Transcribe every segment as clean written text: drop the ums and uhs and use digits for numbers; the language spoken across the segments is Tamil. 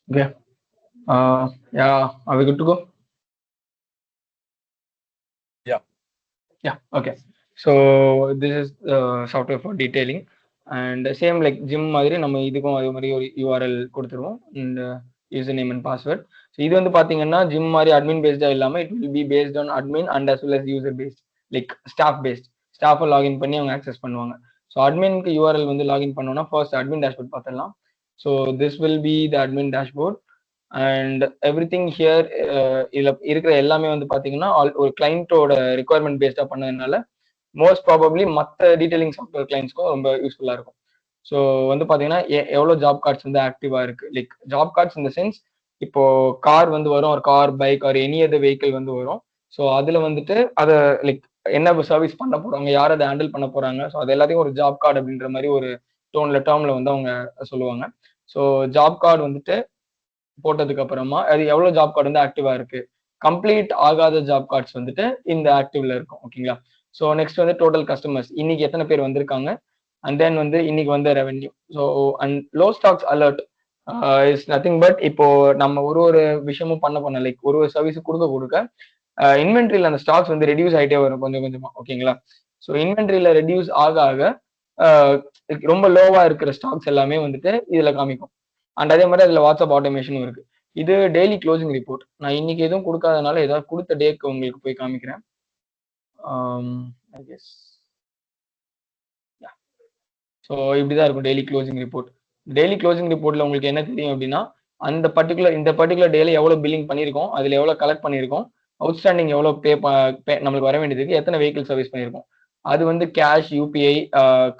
Okay. Yeah, are we good to go? Yeah. Yeah, okay. So this is software for detailing and same like gym மாதிரி நம்ம இதுக்கும் அதே மாதிரி ஒரு URL கொடுத்துருவோம் and user name and password. So இது வந்து பார்த்தீங்கன்னா ஜிம் மாதிரி அட்மின் பேஸ்டாக இல்லாமல் it will be based on admin and as well as user based like staff based. ஸ்டாஃபை லாகின் பண்ணி அவங்க ஆக்சஸ் பண்ணுவாங்க. ஸோ அட்மினுக்கு யூஆர்எல் வந்து லாகின் பண்ணோம்னா ஃபர்ஸ்ட் அட்மின் டேஷ்போர்ட் பார்த்துடலாம். So this will be the admin dashboard and everything here. இதில் இருக்கிற எல்லாமே வந்து பார்த்தீங்கன்னா ஒரு கிளைண்ட்டோட ரெக்குவயர்மெண்ட் பேஸ்டாக பண்ணதுனால மோஸ்ட் ப்ராபப்ளி மற்ற டீடைலிங் சாஃப்ட்வேர் கிளைண்ட்ஸ்க்கும் ரொம்ப யூஸ்ஃபுல்லாக இருக்கும். ஸோ வந்து பார்த்தீங்கன்னா எவ்வளோ ஜாப் கார்ட்ஸ் வந்து ஆக்டிவாக இருக்கு, லைக் ஜாப் கார்ட்ஸ் இந்த சென்ஸ் இப்போ கார் வந்து வரும், ஒரு கார் பைக் ஒரு எனி அதர் வெஹிக்கிள் வந்து வரும். ஸோ அதில் வந்துட்டு அதை லைக் என்ன சர்வீஸ் பண்ண போறாங்க, யார் அதை ஹேண்டில் பண்ண போறாங்க, ஸோ அது எல்லாத்தையும் ஒரு ஜாப் கார்டு அப்படின்ற மாதிரி ஒரு டேர்ம்ல வந்து அவங்க சொல்லுவாங்க. ஸோ ஜாப் கார்டு வந்துட்டு போட்டதுக்கு அப்புறமா அது எவ்வளவு ஜாப் கார்டு வந்து ஆக்டிவா இருக்கு, கம்ப்ளீட் ஆகாத ஜாப் கார்ட்ஸ் வந்துட்டு இந்த ஆக்டிவ்ல இருக்கும். ஓகேங்களா? ஸோ நெக்ஸ்ட் வந்து டோட்டல் கஸ்டமர்ஸ், இன்னைக்கு எத்தனை பேர் வந்திருக்காங்க, அண்ட் தென் வந்து இன்னைக்கு வந்த revenue. So and low stocks alert is nothing but இப்போ நம்ம ஒரு விஷயமும் பண்ண லைக் ஒரு சர்வீஸ் கொடுக்க கொடுக்க இன்வென்ட்ரியில் அந்த ஸ்டாக்ஸ் வந்து ரெடியூஸ் ஆகிட்டே வரும் கொஞ்சம் கொஞ்சமா. ஓகேங்களா? ஸோ இன்வென்ட்ரியில ரெடியூஸ் ஆக ஆக ரொம்ப லோவா இருக்கிற ஸ்டாக்ஸ் எல்லாமே வந்துட்டு இதுல காமிக்கும். அண்ட் அதே மாதிரி அதுல வாட்ஸ்அப் ஆட்டோமேஷனும் இருக்கு. இது டெய்லி க்ளோசிங் ரிப்போர்ட். நான் இன்னைக்கு எதுவும் கொடுக்காதனால ஏதாவது கொடுத்த டேக்கு உங்களுக்கு போய் காமிக்கிறேன். ஸோ இப்படிதான் இருக்கும் daily closing report. Daily closing ரிப்போர்ட்ல உங்களுக்கு என்ன தெரியும் அப்படின்னா இந்த பர்டிகுலர் டேல எவ்வளவு பில்லிங் பண்ணியிருக்கோம், அதுல எவ்வளவு கலெக்ட் பண்ணியிருக்கோம், அவுட்ஸ்டாண்டிங் எவ்வளவு நம்மளுக்கு வர வேண்டியதுக்கு, எத்தனை வெஹிக்கிள் சர்வீஸ் பண்ணியிருக்கோம், அது வந்து கேஷ், யூபிஐ,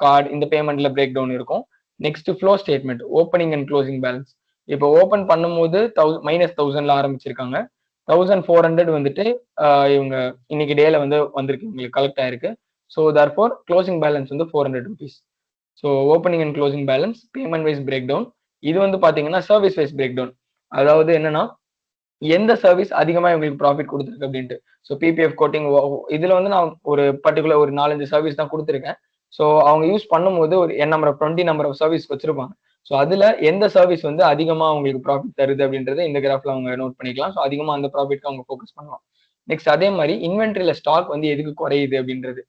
கார்டு, இந்த பேமெண்ட்ல பிரேக் டவுன் இருக்கும். Next flow statement, opening and closing balance. இப்போ ஓப்பன் பண்ணும்போது -1000ல ஆரம்பிச்சிருக்காங்க, 1400 வந்துட்டு இவங்க இன்னைக்கு டேல வந்து வந்திருக்கு, உங்களுக்கு கலெக்ட் ஆயிருக்கு. ஸோ தர்ஃபோர் க்ளோசிங் பேலன்ஸ் வந்து 400 rupees. So opening and closing balance, payment wise break down. இது வந்து பாத்தீங்கன்னா சர்வீஸ் வைஸ் பிரேக் டவுன். அதாவது என்னன்னா எந்த சர்வீஸ் அதிகமா இவங்களுக்கு ப்ராஃபிட் கொடுத்துருக்கு அப்படின்ட்டு. ஸோ பிபிஎஃப் கோட்டிங் இதுல வந்து நான் ஒரு பர்டிகுலர் ஒரு 4-5 சர்வீஸ் தான் கொடுத்துருக்கேன். ஸோ அவங்க யூஸ் பண்ணும்போது ஒரு number of 20 number of service வச்சிருப்பாங்க. ஸோ அதுல எந்த சர்வீஸ் வந்து அதிகமா அவங்களுக்கு ப்ராஃபிட் தருது அப்படின்றத இந்த கிராஃப்ல அவங்க நோட் பண்ணிக்கலாம். ஸோ அதிகமா அந்த ப்ராஃபிட்க்கு அவங்க ஃபோக்கஸ் பண்ணலாம். நெக்ஸ்ட் அதே மாதிரி இன்வென்ட்ரியில ஸ்டாக் வந்து எதுக்கு குறையுது அப்படின்றது.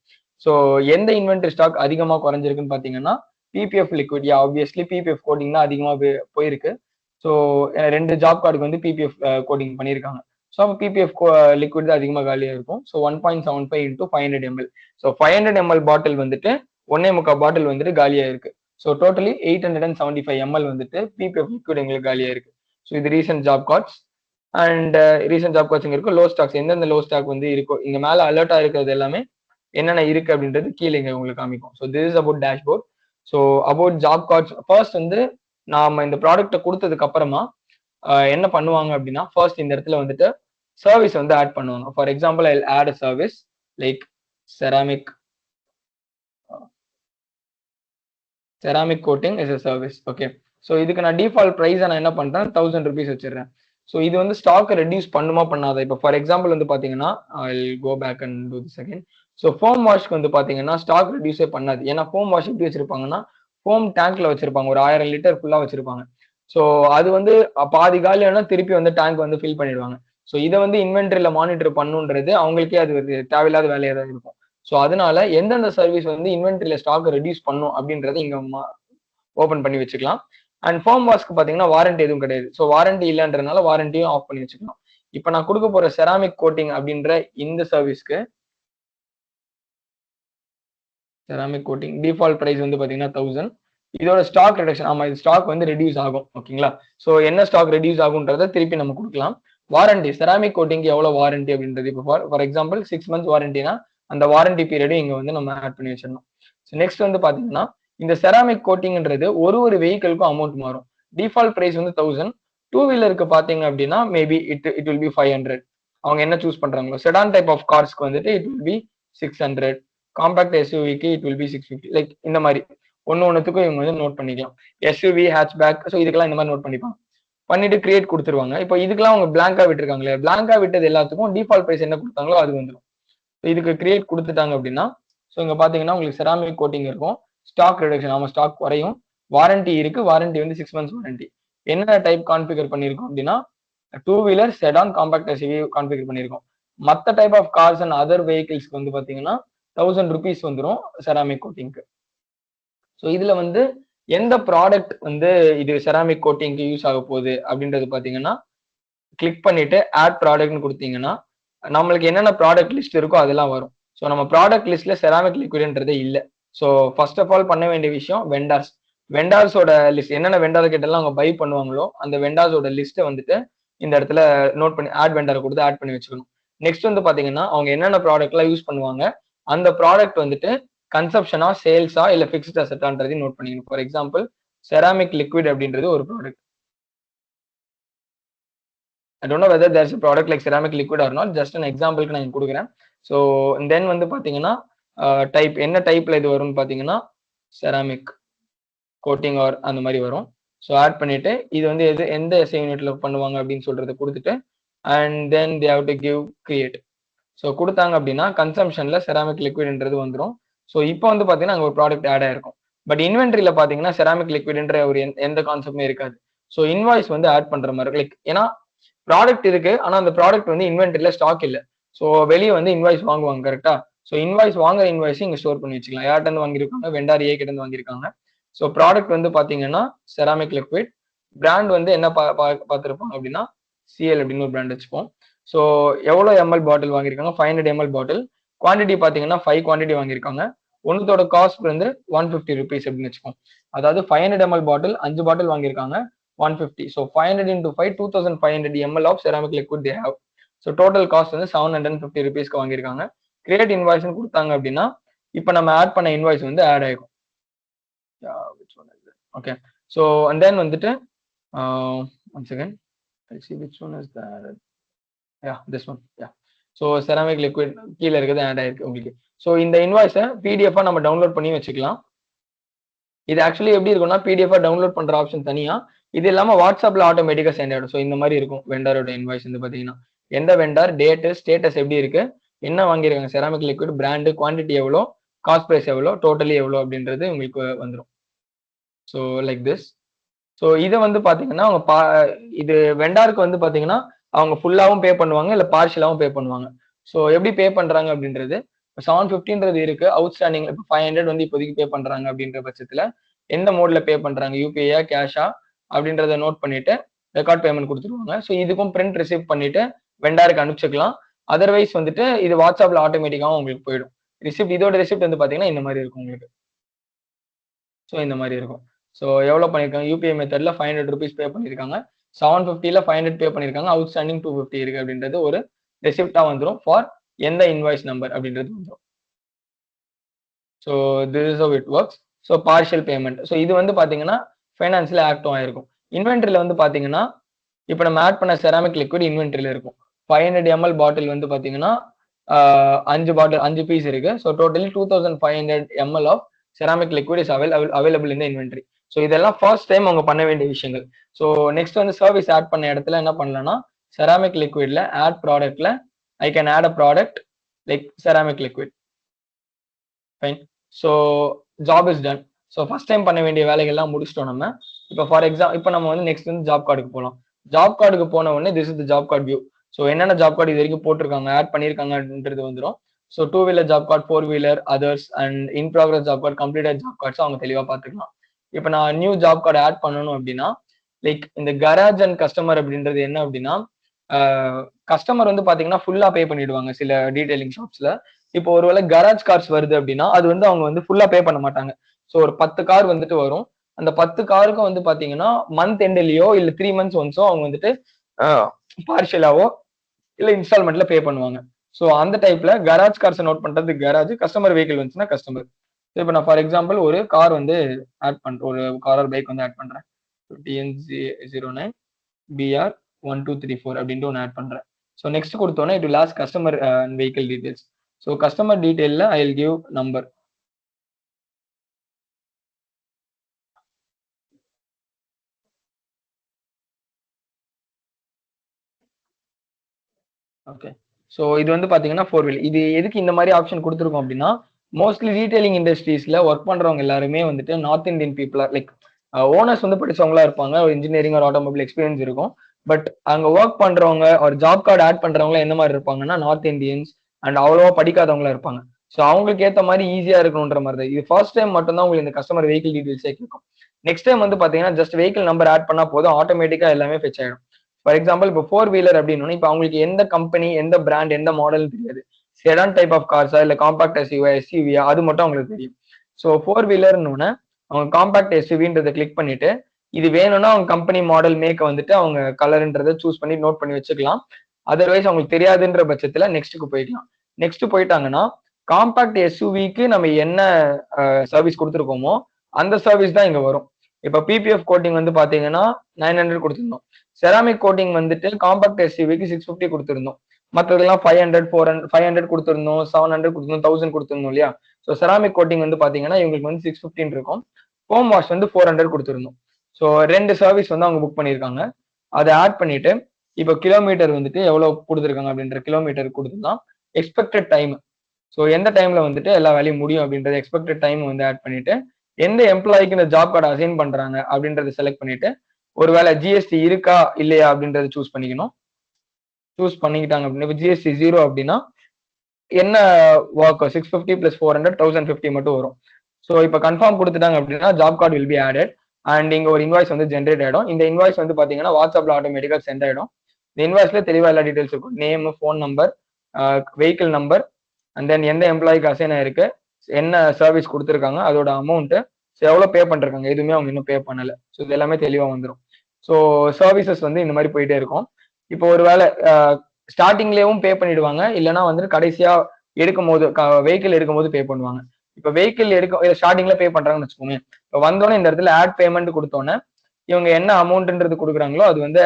ஸோ எந்த இன்வென்ட்ரி ஸ்டாக் அதிகமா குறைஞ்சிருக்குன்னு பாத்தீங்கன்னா PPF liquid. Obviously PPF coating தான் அதிகமா போயிருக்கு. ஸோ 2 ஜாப் கார்டுக்கு வந்து பிபிஎஃப் கோடிங் பண்ணியிருக்காங்க. ஸோ அப்போ பிபிஎஃப் லிக்விட் தான் அதிகமாக காலியாக இருக்கும். So 1.75 into 500 ml. So 500 ml bottle வந்துட்டு 1.25 பாட்டில் வந்துட்டு காலியாக இருக்கு. ஸோ டோட்டலி 875 ml வந்துட்டு பிபிஎஃப் லிக்விட் எங்களுக்கு காலியாக இருக்கு. ஸோ இது recent job cards and recent job cards இங்க இருக்கும். லோ ஸ்டாக்ஸ் எந்தெந்த லோ ஸ்டாக் வந்து இருக்கோ இங்க மேல அலர்ட்டா இருக்கிறது எல்லாமே என்னென்ன இருக்கு அப்படின்றது கீழே இங்க உங்களுக்கு காமிக்கும். So this is about dashboard. So about job cards first வந்து நாம இந்த ப்ராடக்ட்டை கொடுத்ததுக்கு அப்புறமா என்ன பண்ணுவாங்க அப்படின்னா ஃபர்ஸ்ட் இந்த இடத்துல வந்துட்டு சர்வீஸ் வந்து ஆட் பண்ணுவாங்க. For example I add a service like ceramic coating is a service. Okay, so இதுக்கு நான் டிஃபால்ட் ப்ரைஸ் நான் என்ன பண்றேன் 1000 rupees வச்சிடுறேன். ஸோ இது வந்து ஸ்டாக் ரெடியூஸ் பண்ணுமா பண்ணாத. இப்போ ஃபார் எக்ஸாம்பிள் வந்து பாத்தீங்கன்னா I go back and do this again. So foam வாஷ்க்கு வந்து பாத்தீங்கன்னா ஸ்டாக் ரெடியூஸே பண்ணாது. ஏன்னா ஃபோம் வாஷ் எப்படி வச்சிருப்பாங்கன்னா ஃபோம் டேங்க்ல வச்சிருப்பாங்க, ஒரு 1000 லிட்டர் ஃபுல்லா வச்சிருப்பாங்க. ஸோ அது வந்து பாதி காலியானா திருப்பி வந்து டேங்க் வந்து ஃபில் பண்ணிடுவாங்க. ஸோ இதை வந்து இன்வென்ட்ரியில மானிட்டர் பண்ணுன்றது அவங்களுக்கே அது தேவையில்லாத வேலையா தான் இருக்கும். ஸோ அதனால எந்தெந்த சர்வீஸ் வந்து இன்வென்ட்ரியில ஸ்டாக் ரெடியூஸ் பண்ணும் அப்படின்றத இங்க ஓபன் பண்ணி வச்சுக்கலாம். அண்ட் ஃபோம் வாஷ்க்கு பாத்தீங்கன்னா வாரண்டி எதுவும் கிடையாது. ஸோ வாரண்டி இல்லைன்றதுனால வாரண்டியும் ஆஃப் பண்ணி வச்சுக்கலாம். இப்போ நான் கொடுக்க போற செராமிக் கோட்டிங் அப்படின்ற இந்த சர்வீஸ்க்கு செராமிக் கோட்டிங் டிஃபால்ட் பிரைஸ் வந்து பாத்தீங்கன்னா 1000. இதோட ஸ்டாக் ரிடக்ஷன், ஆமா இது ஸ்டாக் வந்து ரெடியூஸ் ஆகும். ஓகேங்களா? ஸோ என்ன ஸ்டாக் ரெடியூஸ் ஆகுன்றத திருப்பி நம்ம கொடுக்கலாம். வாரண்டி செராமிக் கோட்டிங்க்கு எவ்வளவு வாரண்டி அப்படின்றது இப்போ ஃபார் எக்ஸாம்பிள் 6 months வாரண்டினா அந்த வாரண்டி பீரியடும் இங்க வந்து நம்ம ஆட் பண்ணி வச்சிடணும். ஸோ நெக்ஸ்ட் வந்து பாத்தீங்கன்னா இந்த செராமிக் கோட்டிங்ன்றது ஒரு வெஹிக்கிளுக்கும் அமௌண்ட் மாறும். டிஃபால்ட் பிரைஸ் வந்து 1000. டூ வீலருக்கு பாத்தீங்க அப்படின்னா மேபி இட் வில் பி 500. அவங்க என்ன சூஸ் பண்றாங்களோ. செடான் டைப் ஆஃப் கார்ஸ்க்கு வந்துட்டு இட் வில் பி 600. காம்பாக்ட் எஸ்யூவிக்கு இட் வில் பி 650. லைக் இந்த மாதிரி ஒன்னுத்துக்கும் இவங்க வந்து நோட் பண்ணிக்கலாம். எஸ்யூவி, ஹேட்ச்பேக், ஸோ இதுக்கெல்லாம் இந்த மாதிரி நோட் பண்ணிப்பாங்க. பண்ணிட்டு கிரியேட் கொடுத்துருவாங்க. இப்போ இதுக்கெல்லாம் அவங்க பிளாங்கா விட்டுருக்காங்களே, பிளாங்கா விட்டது எல்லாத்துக்கும் டிஃபால்ட் பிரைஸ் என்ன கொடுத்தாங்களோ அது வந்துடும். இதுக்கு கிரியேட் கொடுத்துட்டாங்க அப்படின்னா ஸோ இங்க பாத்தீங்கன்னா உங்களுக்கு செராமிக் கோட்டிங் இருக்கும், ஸ்டாக் ரிடக்ஷன், ஆமா ஸ்டாக் குறையும். வாரண்டி இருக்கு, வாரண்டி வந்து 6 months வாரண்டி. என்ன டைப் கான்ஃபிகர் பண்ணியிருக்கோம் அப்படின்னா, two wheeler, sedan, compact SUV configure பண்ணியிருக்கோம். மற்ற type of cars and other வெஹிக்கிள்ஸ்க்கு வந்து பாத்தீங்கன்னா 1000 rupees வந்துடும் செராமிக் கோட்டிங்க்கு. ஸோ இதுல வந்து எந்த ப்ராடக்ட் வந்து இது செராமிக் கோட்டிங்க்கு யூஸ் ஆக போகுது அப்படின்றது பாத்தீங்கன்னா, கிளிக் பண்ணிட்டு ஆட் ப்ராடக்ட்னு கொடுத்தீங்கன்னா நம்மளுக்கு என்னென்ன ப்ராடக்ட் லிஸ்ட் இருக்கோ அதெல்லாம் வரும். ஸோ நம்ம ப்ராடக்ட் லிஸ்ட்ல செராமிக் லிக்விட்ன்றதே இல்லை. ஸோ ஃபர்ஸ்ட் ஆஃப் ஆல் பண்ண வேண்டிய விஷயம் வெண்டார்ஸ். வெண்டார்ஸோட லிஸ்ட் என்னென்ன வெண்டார் கிட்டலாம் அவங்க பை பண்ணுவாங்களோ அந்த வெண்டார்ஸோட லிஸ்ட்டை வந்துட்டு இந்த இடத்துல நோட் பண்ணி ஆட் வெண்டார் கொடுத்து ஆட் பண்ணி வச்சுக்கணும். நெக்ஸ்ட் வந்து பாத்தீங்கன்னா அவங்க என்னென்ன ப்ராடக்ட்லாம் யூஸ் பண்ணுவாங்க, அந்த ப்ராடக்ட் வந்துட்டு கன்சப்ஷனா, சேல்ஸா இல்ல ஃபிக்ஸ்ட் அசெட்டான்றதையும் நோட் பண்ணிக்கணும். ஃபார் எக்ஸாம்பிள் செராமிக் லிக்விட் அப்படின்றது ஒரு product. I don't know whether there's a product like ceramic liquid or not. Just an example க்கு நான் கொடுக்குறேன். ஸோ தென் வந்து பாத்தீங்கன்னா டைப் என்ன டைப்ல இது வரும்னு பாத்தீங்கன்னா செராமிக் கோட்டிங் ஆர் அந்த மாதிரி வரும். ஸோ ஆட் பண்ணிட்டு இது வந்து எந்த எஸ்ஐ யூனிட்ல பண்ணுவாங்க அப்படின்னு சொல்றதை கொடுத்துட்டு and then they have to give create. So கொடுத்தாங்க அப்படின்னா கன்சம்ஷன்ல செராமிக் லிக்விட்ன்றது வந்துடும். ஸோ இப்போ வந்து பாத்தீங்கன்னா அங்கே ஒரு ப்ராடக்ட் ஆட் ஆயிருக்கும். பட் இன்வென்ட்ரியில பாத்தீங்கன்னா செராமிக் லிக்விட்ன்ற ஒரு எந்த கான்செப்டுமே இருக்காது. ஸோ இன்வாய்ஸ் வந்து ஆட் பண்ற மாதிரி லைக் ஏன்னா ப்ராடக்ட் இருக்கு, ஆனா அந்த ப்ராடக்ட் வந்து இன்வென்ட்ரியில ஸ்டாக் இல்ல. ஸோ வெளியே வந்து இன்வாய்ஸ் வாங்குவாங்க கரெக்டா. ஸோ இன்வாய்ஸ் வாங்குற இன்வாய்ஸ் இங்க ஸ்டோர் பண்ணி வச்சுக்கலாம். யார்ட்ட இருந்து வாங்கியிருக்காங்க, வெண்டார் ஏ கிட்ட இருந்து வாங்கியிருக்காங்க. ஸோ ப்ராடக்ட் வந்து பாத்தீங்கன்னா செராமிக் லிக்விட், பிராண்ட் வந்து என்ன பார்த்துருப்பாங்க அப்படின்னா சிஎல் அப்படின்னு ஒரு பிராண்ட் வச்சுப்போம். ஸோ எவ்வளோ எம்எல் பாட்டில் வாங்கியிருக்காங்க, 500 ml பாட்டில். குவான்டிட்டி பாத்தீங்கன்னா 5 குவான்டிட்டி வாங்கியிருக்காங்க. ஒன்னுத்தோட காஸ்ட் வந்து 150 rupees அப்படின்னு வச்சுப்போம். அதாவது 500 ml பாட்டில் 5 பாட்டில் வாங்கியிருக்காங்க, 150. So 500 into 5, 2500 ml of ceramic liquid they have. So total cost வந்து 750 rupeesக்கு வாங்கியிருக்காங்க. கிரியேட் இன்வாய்ஸ்னு கொடுத்தாங்க அப்படின்னா இப்போ நம்ம ஆட் பண்ண இன்வாய்ஸ் வந்து ஆட் ஆகும். ஓகே. ஸோ அண்ட் தென் வந்துட்டு once again I'll see which one is that. Yeah, this one. Yeah. So ceramic liquid கீழே இருக்கிறது ஆட் ஆயிருக்கு உங்களுக்கு. ஸோ இந்த இன்வாய்ஸை பிடிஎஃபா நம்ம டவுன்லோட் பண்ணி வச்சுக்கலாம். இது ஆக்சுவலி எப்படி இருக்கும்னா பிடிஎஃபா டவுன்லோட் பண்ற ஆப்ஷன் தனியா, இது இல்லாம வாட்ஸ்அப்ல ஆட்டோமேட்டிக்கா சென்ட் ஆயிடும். ஸோ இந்த மாதிரி இருக்கும் வெண்டாரோட இன்வாய்ஸ் வந்து பாத்தீங்கன்னா எந்த வெண்டார், டேட்டு, ஸ்டேட்டஸ் எப்படி இருக்கு, என்ன வாங்கியிருக்காங்க, செராமிக் லிக்விட், பிராண்டு, குவான்டிட்டி எவ்வளோ, காஸ்ட் பிரைஸ் எவ்வளோ, டோட்டலி எவ்வளோ அப்படின்றது உங்களுக்கு வந்துடும். So like this. ஸோ இதை வந்து பாத்தீங்கன்னா அவங்க இது வெண்டாருக்கு வந்து பாத்தீங்கன்னா அவங்க ஃபுல்லாவும் பே பண்ணுவாங்க இல்ல பார்ஷியலாவும் பே பண்ணுவாங்க. ஸோ எப்படி பே பண்றாங்க அப்படின்றது 750ன்றது இருக்கு அவுட்ஸ்டாண்டிங். இப்போ 500 வந்து இப்போதைக்கு பே பண்றாங்க அப்படின்ற பட்சத்துல எந்த மோட்ல பே பண்றாங்க, யூபிஐயா கேஷா அப்படின்றத நோட் பண்ணிட்டு ரெக்கார்ட் பேமெண்ட் கொடுத்துருவாங்க. ஸோ இதுக்கும் பிரிண்ட் ரிசீவ் பண்ணிட்டு வெண்டாருக்கு அனுப்பிச்சுக்கலாம். அதர்வைஸ் வந்துட்டு இது வாட்ஸ்அப்ல ஆட்டோமேட்டிக்காவும் உங்களுக்கு போயிடும். ரிசிப்ட் இதோட ரிசிப்ட் வந்து பாத்தீங்கன்னா இந்த மாதிரி இருக்கும் உங்களுக்கு. ஸோ இந்த மாதிரி இருக்கும். ஸோ எவ்வளவு பண்ணிருக்காங்க, யூபிஐ மெத்தட்ல 500 rupees பே பண்ணிருக்காங்க, 750ல 500 பே பண்ணிருக்காங்க, அவுட்ஸ்டாண்டிங் 250 இருக்கு அப்படின்றது ஒரு ரெசிப்டா வந்துடும் ஃபார் எந்த இன்வாய்ஸ் நம்பர் அப்படின்றது வந்துடும். So this is how it works. So partial payment. So இது வந்து பாத்தீங்கன்னா ஃபைனான்ஸ்ல ஆக்டும் ஆயிருக்கும். இன்வென்ட்ரியில வந்து பாத்தீங்கன்னா இப்போ நம்ம ஆட் பண்ண செராமிக் லிக்விட் இன்வென்ட்ரியில இருக்கும். 500 ml பாட்டில் வந்து பாத்தீங்கன்னா 5 பாட்டில் 5 பீஸ் இருக்கு. So totally 2500 ml of ceramic liquid is available in inventory. So இதெல்லாம் ஃபர்ஸ்ட் டைம் அவங்க பண்ண வேண்டிய விஷயங்கள். ஸோ நெக்ஸ்ட் வந்து சர்வீஸ் ஆட் பண்ண இடத்துல என்ன பண்ணலாம்னா செராமிக் லிக்விட்ல ஆட் ப்ராடக்ட்ல I can add a product like ceramic liquid. Fine. So job is done. So first time பண்ண வேண்டிய வேலைகள்லாம் முடிச்சிட்டோம் நம்ம. இப்போ ஃபார் எக்ஸாம்பிள் இப்போ நம்ம வந்து நெக்ஸ்ட் வந்து ஜாப் கார்டுக்கு போகலாம். ஜாப் கார்டுக்கு போன உடனே this is the job card view. So என்னென்ன ஜாப் கார்டு இது வரைக்கும் போட்டிருக்காங்க, ஆட் பண்ணியிருக்காங்கன்றது வந்துடும். So 2 wheeler job card, 4 wheeler, others and in progress job card, completed job cards அவங்க தெளிவாக பார்த்துக்கலாம். இப்போ நான் நியூ ஜாப் கார்டு ஆட் பண்ணணும் அப்படின்னா லைக் இந்த கராஜ் அண்ட் கஸ்டமர் அப்படின்றது என்ன அப்படின்னா கஸ்டமர் வந்து பாத்தீங்கன்னா ஃபுல்லா பே பண்ணிடுவாங்க சில டீடைலிங் ஷாப்ஸ்ல. இப்போ ஒருவேளை கராஜ் கார்ஸ் வருது அப்படின்னா அது வந்து அவங்க வந்து ஃபுல்லா பே பண்ண மாட்டாங்க. ஸோ ஒரு 10 கார் வந்துட்டு வரும். அந்த 10 காருக்கும் வந்து பாத்தீங்கன்னா மந்த் எண்ட்லயோ இல்ல 3 months ஒன்ஸோ அவங்க வந்துட்டு பார்ஷியலாவோ இல்ல இன்ஸ்டால்மெண்ட்ல பே பண்ணுவாங்க. ஸோ அந்த டைப்ல கராஜ் கார்ஸ் நோட் பண்றது கராஜ், கஸ்டமர் வெஹிக்கிள் வந்துச்சுன்னா கஸ்டமர். இப்போ நான் ஃபார் எக்ஸாம்பிள் ஒரு கார் வந்து ஆட் பண்றேன், ஒரு கார் ஒரு பைக் வந்து ஆட் பண்றேன். TN09 BR 1234 அப்படின்ட்டு ஒன்று ஆட் பண்றேன். ஸோ நெக்ஸ்ட் கொடுத்தோன்னே it will ask customer and vehicle details. So customer டீடைல்ல I will give number. Okay. So இது வந்து பாத்தீங்கன்னா 4 வீல். இது எதுக்கு இந்த மாதிரி ஆப்ஷன் கொடுத்துருக்கோம் அப்படின்னா மோஸ்ட்லி ரீட்டைலிங் இண்டஸ்ட்ரீஸ்ல ஒர்க் பண்றவங்க எல்லாருமே வந்துட்டு நார்த் இந்தியன் பீப்புளா லைக் ஓனர்ஸ் வந்து படிச்சவங்களா இருப்பாங்க, ஒரு இன்ஜினியரிங் ஒரு ஆட்டோமொபைல் எக்ஸ்பீரியன்ஸ் இருக்கும். பட் அங்க ஒர்க் பண்றவங்க ஒரு ஜாப் கார்டு ஆட் பண்றவங்க என்ன மாதிரி இருப்பாங்கன்னா நார்த் இந்தியன்ஸ் அண்ட் அவ்வளவா படிக்காதவங்களா இருப்பாங்க. ஸோ அவங்களுக்கு ஏற்ற மாதிரி ஈஸியா இருக்கணுன்ற மாதிரி தான். இது ஃபர்ஸ்ட் டைம் மட்டும் தான் உங்களுக்கு இந்த கஸ்டமர் வெஹிக்கிள் டீடைல்ஸே கேட்கும். நெக்ஸ்ட் டைம் வந்து பாத்தீங்கன்னா ஜஸ்ட் வெஹிக்கிள் நம்பர் ஆட் பண்ணா போதும், ஆட்டோமேட்டிக்கா எல்லாமே ஃபெச் ஆயிடும். ஃபார் எக்ஸாம்பிள் இப்போ 4 வீலர் அப்படின்னு இப்போ அவங்களுக்கு எந்த கம்பெனி எந்த பிராண்ட் எந்த மாடல் தெரியாது. செடான் டைப் ஆஃப் கார்ஸா இல்ல காம்பாக்ட் எஸ்யூவியா அது மட்டும் அவங்களுக்கு தெரியும். ஸோ 4 வீலர்னு அவங்க காம்பாக்ட் எஸ்யூவின்றதை கிளிக் பண்ணிட்டு இது வேணும்னா அவங்க கம்பெனி மாடல் மேக்க வந்துட்டு அவங்க கலர்ன்றதை சூஸ் பண்ணி நோட் பண்ணி வச்சுக்கலாம். அதர்வைஸ் அவங்களுக்கு தெரியாதுன்ற பட்சத்துல நெக்ஸ்ட்டுக்கு போய்க்கலாம். நெக்ஸ்ட் போயிட்டாங்கன்னா காம்பாக்ட் எஸ்யூவிக்கு நம்ம என்ன சர்வீஸ் கொடுத்துருக்கோமோ அந்த சர்வீஸ் தான் இங்க வரும். இப்ப பிபிஎஃப் கோட்டிங் வந்து பாத்தீங்கன்னா 900 கொடுத்துருந்தோம். செராமிக் கோட்டிங் வந்துட்டு காம்பாக்ட் எஸ்யூவிக்கு 650 கொடுத்துருந்தோம். மற்றதெல்லாம் 500 400 500 கொடுத்துருந்தோம், 700 கொடுத்துருந்தோம், 1000 கொடுத்துருந்தோம் இல்லையா. ஸோ செராமிக் கோட்டிங் வந்து பாத்தீங்கன்னா இவங்களுக்கு வந்து 615 இருக்கும். ஹோம் வாஷ் வந்து 400 கொடுத்துருந்தோம். ஸோ 2 சர்வீஸ் வந்து அவங்க புக் பண்ணியிருக்காங்க. அதை ஆட் பண்ணிட்டு இப்போ கிலோமீட்டர் வந்துட்டு எவ்வளவு கொடுத்துருக்காங்க அப்படின்ற கிலோமீட்டர் கொடுத்துதான் எக்ஸ்பெக்டட் டைம். ஸோ எந்த டைம்ல வந்துட்டு எல்லா வேலையும் முடியும் அப்படின்றது எக்ஸ்பெக்டட் டைம் வந்து ஆட் பண்ணிட்டு எந்த எம்ப்ளாய்க்கு இந்த ஜாப் கார்டு அசைன் பண்றாங்க அப்படின்றத செலக்ட் பண்ணிட்டு ஒருவேளை ஜிஎஸ்டி இருக்கா இல்லையா அப்படின்றத சூஸ் பண்ணிக்கணும். சூஸ் பண்ணிக்கிட்டாங்க அப்படின்னா ஜிஎஸ்டி 0 அப்படின்னா என்ன ஒர்க் 650 பிளஸ் 400 1050 மட்டும் வரும். ஸோ இப்போ கன்ஃபார்ம் கொடுத்துட்டாங்க அப்படின்னா job card will be added and இங்க ஒரு இன்வாய்ஸ் வந்து ஜென்ரேட் ஆயிடும். இந்த இன்வாய்ஸ் வந்து பாத்தீங்கன்னா வாட்ஸ்அப்ல ஆட்டோமேட்டிக்கா சென்ட் ஆயிடும். இந்த இன்வாய்ஸ்ல தெளிவா எல்லா டீடைல்ஸ் இருக்கும். Name, phone number, vehicle number and then எந்த எம்ப்ளாய்க்கு அசைன் ஆயிருக்கு, என்ன சர்வீஸ் கொடுத்துருக்காங்க, அதோட அமௌண்ட், எவ்வளவு பே பண்றாங்க, எதுவுமே அவங்க இன்னும் பே பண்ணல. ஸோ இது எல்லாமே தெளிவா வந்துடும். ஸோ சர்வீசஸ் வந்து இந்த மாதிரி போயிட்டே இருக்கும். இப்போ ஒருவேளை ஸ்டார்டிங்லேயும் பே பண்ணிடுவாங்க, இல்லைன்னா வந்துட்டு கடைசியா எடுக்கும் போது வெஹிக்கிள் எடுக்கும் போது பே பண்ணுவாங்க. இப்போ வெஹிக்கிள் எடுக்க ஸ்டார்டிங்ல பே பண்றாங்கன்னு வச்சுக்கோங்க. இப்போ வந்தோடனே இந்த இடத்துல ஆட் பேமெண்ட் கொடுத்தோன்னே இவங்க என்ன அமௌண்ட்ன்றது கொடுக்குறாங்களோ அது வந்து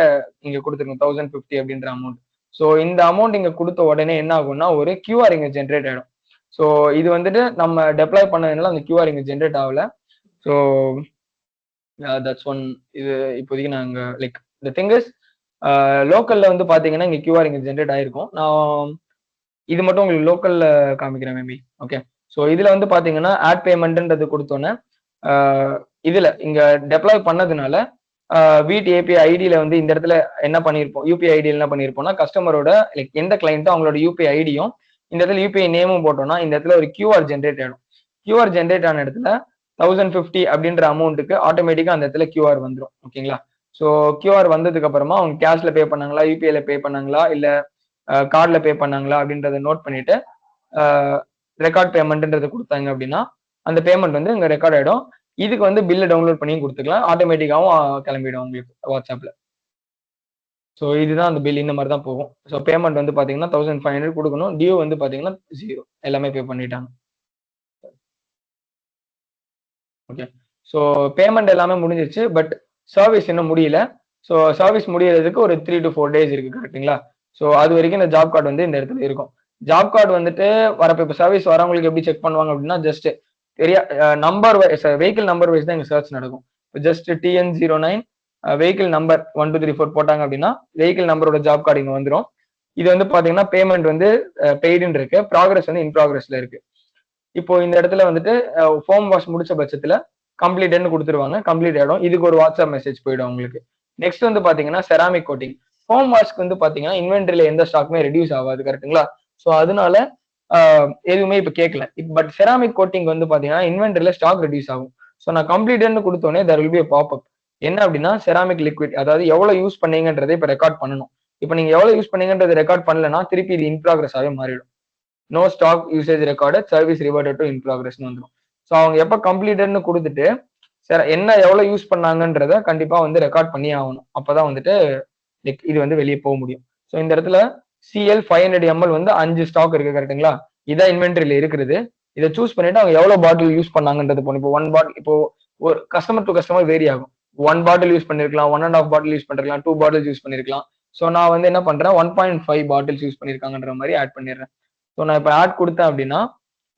இங்க கொடுத்துருங்க 1050 அப்படின்ற அமௌண்ட். ஸோ இந்த அமௌண்ட் இங்க கொடுத்த உடனே என்ன ஆகும்னா ஒரு கியூஆர் இங்க ஜென்ரேட் ஆயிடும். ஸோ இது வந்துட்டு நம்ம டெப்ளாய் பண்ணதுனால அந்த கியூஆர் இங்க ஜென்ரேட் ஆகல. So that's one. இது இப்போதைக்கு நாங்க லைக் த திங் இஸ் லோக்கல்ல வந்து பாத்தீங்கன்னா இங்க கியூஆர் இங்க ஜென்ரேட் ஆயிருக்கும். நான் இது மட்டும் உங்களுக்கு லோக்கல்ல காமிக்கிறேன் மேபி. ஓகே. ஸோ இதுல வந்து பாத்தீங்கன்னா ஆட் பேமெண்ட்ன்றது கொடுத்தோன்னே இதுல இங்க டெப்ளாய் பண்ணதுனால வீட் ஏபிஐ ஐடியில வந்து இந்த இடத்துல என்ன பண்ணிருப்போம், யூபிஐ ஐடி என்ன பண்ணிருப்போம்னா கஸ்டமரோட லைக் எந்த கிளைண்ட்டோ அவங்களோட யூபிஐ ஐடியும் இந்த இடத்துல யூபிஐ நேமும் போட்டோம்னா இந்த இடத்துல ஒரு கியூஆர் ஜென்ரேட் ஆயிடும். கியூஆர் ஜென்ரேட் ஆன இடத்துல 1050 அப்படின்ற அமௌண்ட்டுக்கு ஆட்டோமேட்டிக்கா அந்த இடத்துல கியூஆர் வந்துடும். ஓகேங்களா. ஸோ கியூஆர் வந்ததுக்கு அப்புறமா அவங்க கேஷ்ல பே பண்ணாங்களா, யூபிஐல பே பண்ணாங்களா, இல்ல கார்ட்ல பே பண்ணாங்களா அப்படின்றத நோட் பண்ணிட்டு ரெக்கார்ட் பேமெண்ட்ன்றதை கொடுத்தாங்க அப்படின்னா அந்த பேமெண்ட் வந்து இங்க ரெக்கார்ட் ஆயிடும். இதுக்கு வந்து பில்ல டவுன்லோட் பண்ணி கொடுத்துக்கலாம், ஆட்டோமேட்டிக்காவும் கிளம்பிடும் உங்களுக்கு வாட்ஸ்அப்ல. ஸோ இதுதான் அந்த பில் இந்த மாதிரி தான் போகும். ஸோ பேமெண்ட் வந்து பாத்தீங்கன்னா 1500 கொடுக்கணும். டியூ வந்து பாத்தீங்கன்னா 0 எல்லாமே பே பண்ணிட்டாங்க. ஓகே. ஸோ பேமெண்ட் எல்லாமே முடிஞ்சிருச்சு. பட் சர்வீஸ் இன்னும் முடியல. ஸோ சர்வீஸ் முடியறதுக்கு ஒரு 3 to 4 days இருக்கு. கரெக்டுங்களா. ஸோ அது வரைக்கும் இந்த ஜாப் கார்டு வந்து இந்த இடத்துல இருக்கும். ஜாப் கார்டு வந்துட்டு வரப்ப இப்போ சர்வீஸ் வரவங்களுக்கு எப்படி செக் பண்ணுவாங்க அப்படின்னா ஜஸ்ட் பெரிய number wise vehicle number wise தான் இங்க சர்ச் நடக்கும். ஜஸ்ட் TN09 வெஹிக்கிள் நம்பர் 1 2 3 4 போட்டாங்க அப்படின்னா வெஹிக்கிள் நம்பரோட ஜாப் கார்டு இங்க வந்துடும். இது வந்து பாத்தீங்கன்னா பேமெண்ட் வந்து பெய்டுன்னு இருக்கு, ப்ராக்ரஸ் வந்து இன் ப்ராக்ரஸ்ல இருக்கு. இப்போ இந்த இடத்துல வந்துட்டு ஃபோம் வாஷ் முடிச்ச பட்சத்துல கம்ப்ளீட்னு கொடுத்துருவாங்க, கம்ப்ளீட் ஆயிடும். இதுக்கு ஒரு வாட்ஸ்அப் மெசேஜ் போயிடும் உங்களுக்கு. நெக்ஸ்ட் வந்து பாத்தீங்கன்னா செராமிக் கோட்டிங். ஃபோம் வாஷ்க்கு வந்து பாத்தீங்கன்னா இன்வென்ட்ரியில எந்த ஸ்டாக்குமே ரெடியூஸ் ஆகாது. கரெக்டுங்களா. ஸோ அதனால எதுவுமே இப்ப கேட்கல. பட் செராமிக் கோட்டிங் வந்து பாத்தீங்கன்னா இன்வென்ட்ரியில ஸ்டாக் ரெடியூஸ் ஆகும். ஸோ நான் கம்ப்ளீட்னு கொடுத்தோன்னே there will be pop up. என்ன அப்படின்னா செராமிக் லிக்விட், அதாவது எவ்வளவு யூஸ் பண்ணீங்கன்றதை இப்ப ரெக்கார்ட் பண்ணணும். இப்ப நீங்க எவ்வளவு யூஸ் பண்ணீங்கன்றதை ரெக்கார்ட் பண்ணலன்னா திருப்பி இது இன் ப்ராக்ரஸ் ஆகவே மாறிடும். No stock usage recorded, service reverted to in ப்ராக்ரஸ்னு வந்துடும். ஸோ அவங்க எப்ப கம்ப்ளீட்டட்னு கொடுத்துட்டு சரி என்ன எவ்வளவு யூஸ் பண்ணாங்கன்றத கண்டிப்பா வந்து ரெக்கார்ட் பண்ணி ஆகணும். அப்பதான் வந்துட்டு இது வந்து வெளியே போக முடியும். ஸோ இந்த இடத்துல CL 500 ml வந்து 5 ஸ்டாக் இருக்கு. கரெக்டுங்களா. இதான் இன்வென்ட்ரியில இருக்குது. இதை சூஸ் பண்ணிட்டு அவங்க எவ்வளவு பாட்டில் யூஸ் பண்ணாங்கன்றது போகணும். இப்போ 1 பாட்டில் இப்போ ஒரு கஸ்டமர் டு கஸ்டமர் வேரி ஆகும். 1 பாட்டில் யூஸ் பண்ணிருக்கலாம், 1.5 பாட்டில் யூஸ் பண்ணிருக்கலாம், 2 பாட்டில்ஸ் யூஸ் பண்ணிருக்கலாம். ஸோ நான் வந்து என்ன பண்றேன் 1.5 பாட்டில்ஸ் யூஸ் பண்ணிருக்காங்கன்ற மாதிரி ஆட் பண்ணிடுறேன். ஸோ நான் இப்போ ஆட் கொடுத்தேன் அப்படின்னா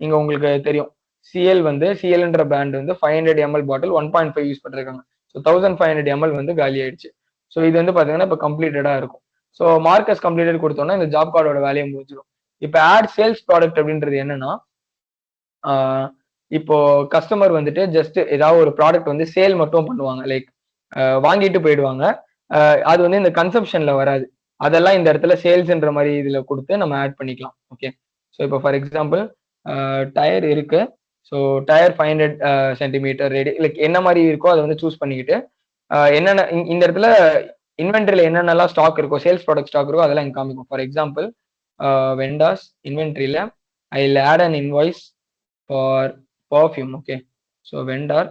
இங்க உங்களுக்கு தெரியும் CL வந்து CLன்ற பிராண்ட் வந்து 500 ml பாட்டில் 1.5 யூஸ் பண்ணிருக்காங்க. ஸோ 1500 ml வந்து காலி ஆயிடுச்சு. ஸோ இது வந்து பாத்தீங்கன்னா இப்போ கம்ப்ளீட்டடா இருக்கும். ஸோ மார்க்கஸ் கம்ப்ளீட்டட் கொடுத்தோம்னா இந்த ஜாப் கார்டோட வேலையை முடிஞ்சிடும். இப்போ ஆட் சேல்ஸ் ப்ராடக்ட் அப்படின்றது என்னன்னா இப்போ கஸ்டமர் வந்துட்டு ஜஸ்ட் ஏதாவது ஒரு ப்ராடக்ட் வந்து சேல் மட்டும் பண்ணுவாங்க, லைக் வாங்கிட்டு போயிடுவாங்க. அது வந்து இந்த கன்சப்ஷன்ல வராது. அதெல்லாம் இந்த இடத்துல சேல்ஸ்ன்ற மாதிரி இதுல கொடுத்து நம்ம ஆட் பண்ணிக்கலாம். ஓகே. ஸோ இப்போ ஃபார் எக்ஸாம்பிள் டயர் இருக்கு. So tyre 500 centimetre radii, like என்ன மாதிரி இருக்கோ அதை வந்து சூஸ் பண்ணிக்கிட்டு என்னென்ன இந்த இடத்துல இன்வென்ட்ரியில என்னென்னலாம் ஸ்டாக் இருக்கோ, சேல்ஸ் ப்ராடக்ட் ஸ்டாக் இருக்கோ அதெல்லாம் இங்க காமிக்கும். ஃபார் எக்ஸாம்பிள் வெண்டாஸ் இன்வென்ட்ரியில I will add an invoice for perfume. Okay. So vendor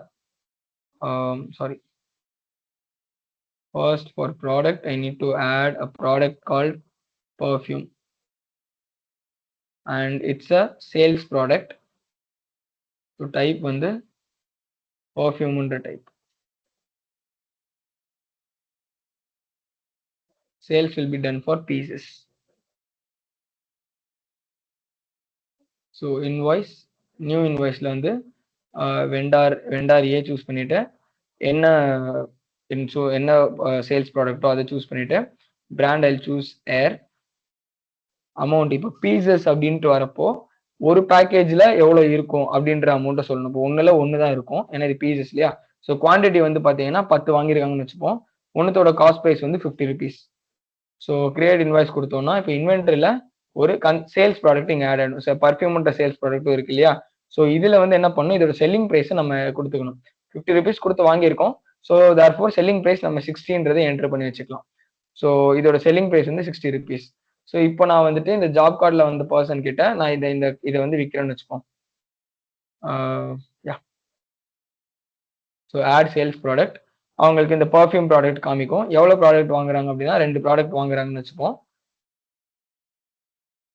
sorry, first for product I need to add a product called perfume and it's a sales product. So type வந்து perfume ன்ற type. Sales will be done for pieces. So invoice, new invoiceல வந்து வெண்டார் ஏ சூஸ் பண்ணிட்டு என்ன என்ன சேல்ஸ் ப்ராடக்ட்டோ அதை சூஸ் பண்ணிட்டு brand I choose air. Amount இப்போ பீசஸ் அப்படின்ட்டு வரப்போ ஒரு பேக்கேஜ்ல எவ்வளவு இருக்கும் அப்படின்ற அமௌண்ட்டை சொல்லணும். இப்போ ஒண்ணுல ஒண்ணுதான் இருக்கும், ஏன்னா இது பீசஸ் இல்லையா. ஸோ குவான்டிட்டி வந்து பாத்தீங்கன்னா 10 வாங்கியிருக்காங்கன்னு வச்சுப்போம். ஒன்னுத்தோட காஸ்ட் ப்ரைஸ் வந்து 50 rupees. ஸோ கிரியேட் இன்வாய்ஸ் கொடுத்தோம்னா இப்போ இன்வென்ட்ரியில ஒரு சேல்ஸ் ப்ராடக்ட் இங்க ஆட் ஆயிடும். ஸோ பர்ஃபியூம்ன்ற சேல்ஸ் ப்ராடக்ட்டும் இருக்கு இல்லையா. ஸோ இதுல வந்து என்ன பண்ணும், இதோட செல்லிங் பிரைஸ் நம்ம கொடுத்துக்கணும். 50 rupees கொடுத்து வாங்கியிருக்கோம். ஸோ தேர்ஃபோர் செல்லிங் பிரைஸ் நம்ம 60ன்றதை என்டர் பண்ணி வச்சுக்கலாம். ஸோ இதோட செல்லிங் பிரைஸ் வந்து 60 rupees. ஸோ இப்போ நான் வந்துட்டு இந்த ஜாப் கார்டில் வந்த பர்சன் கிட்ட நான் இதை வந்து விற்கிறேன்னு வச்சுப்போம். யா. ஸோ ஆட் சேல்ஸ் ப்ராடக்ட், அவங்களுக்கு இந்த பர்ஃப்யூம் ப்ராடக்ட் காமிக்கும். எவ்வளோ ப்ராடக்ட் வாங்குறாங்க அப்படின்னா 2 ப்ராடக்ட் வாங்குறாங்கன்னு வச்சுப்போம்.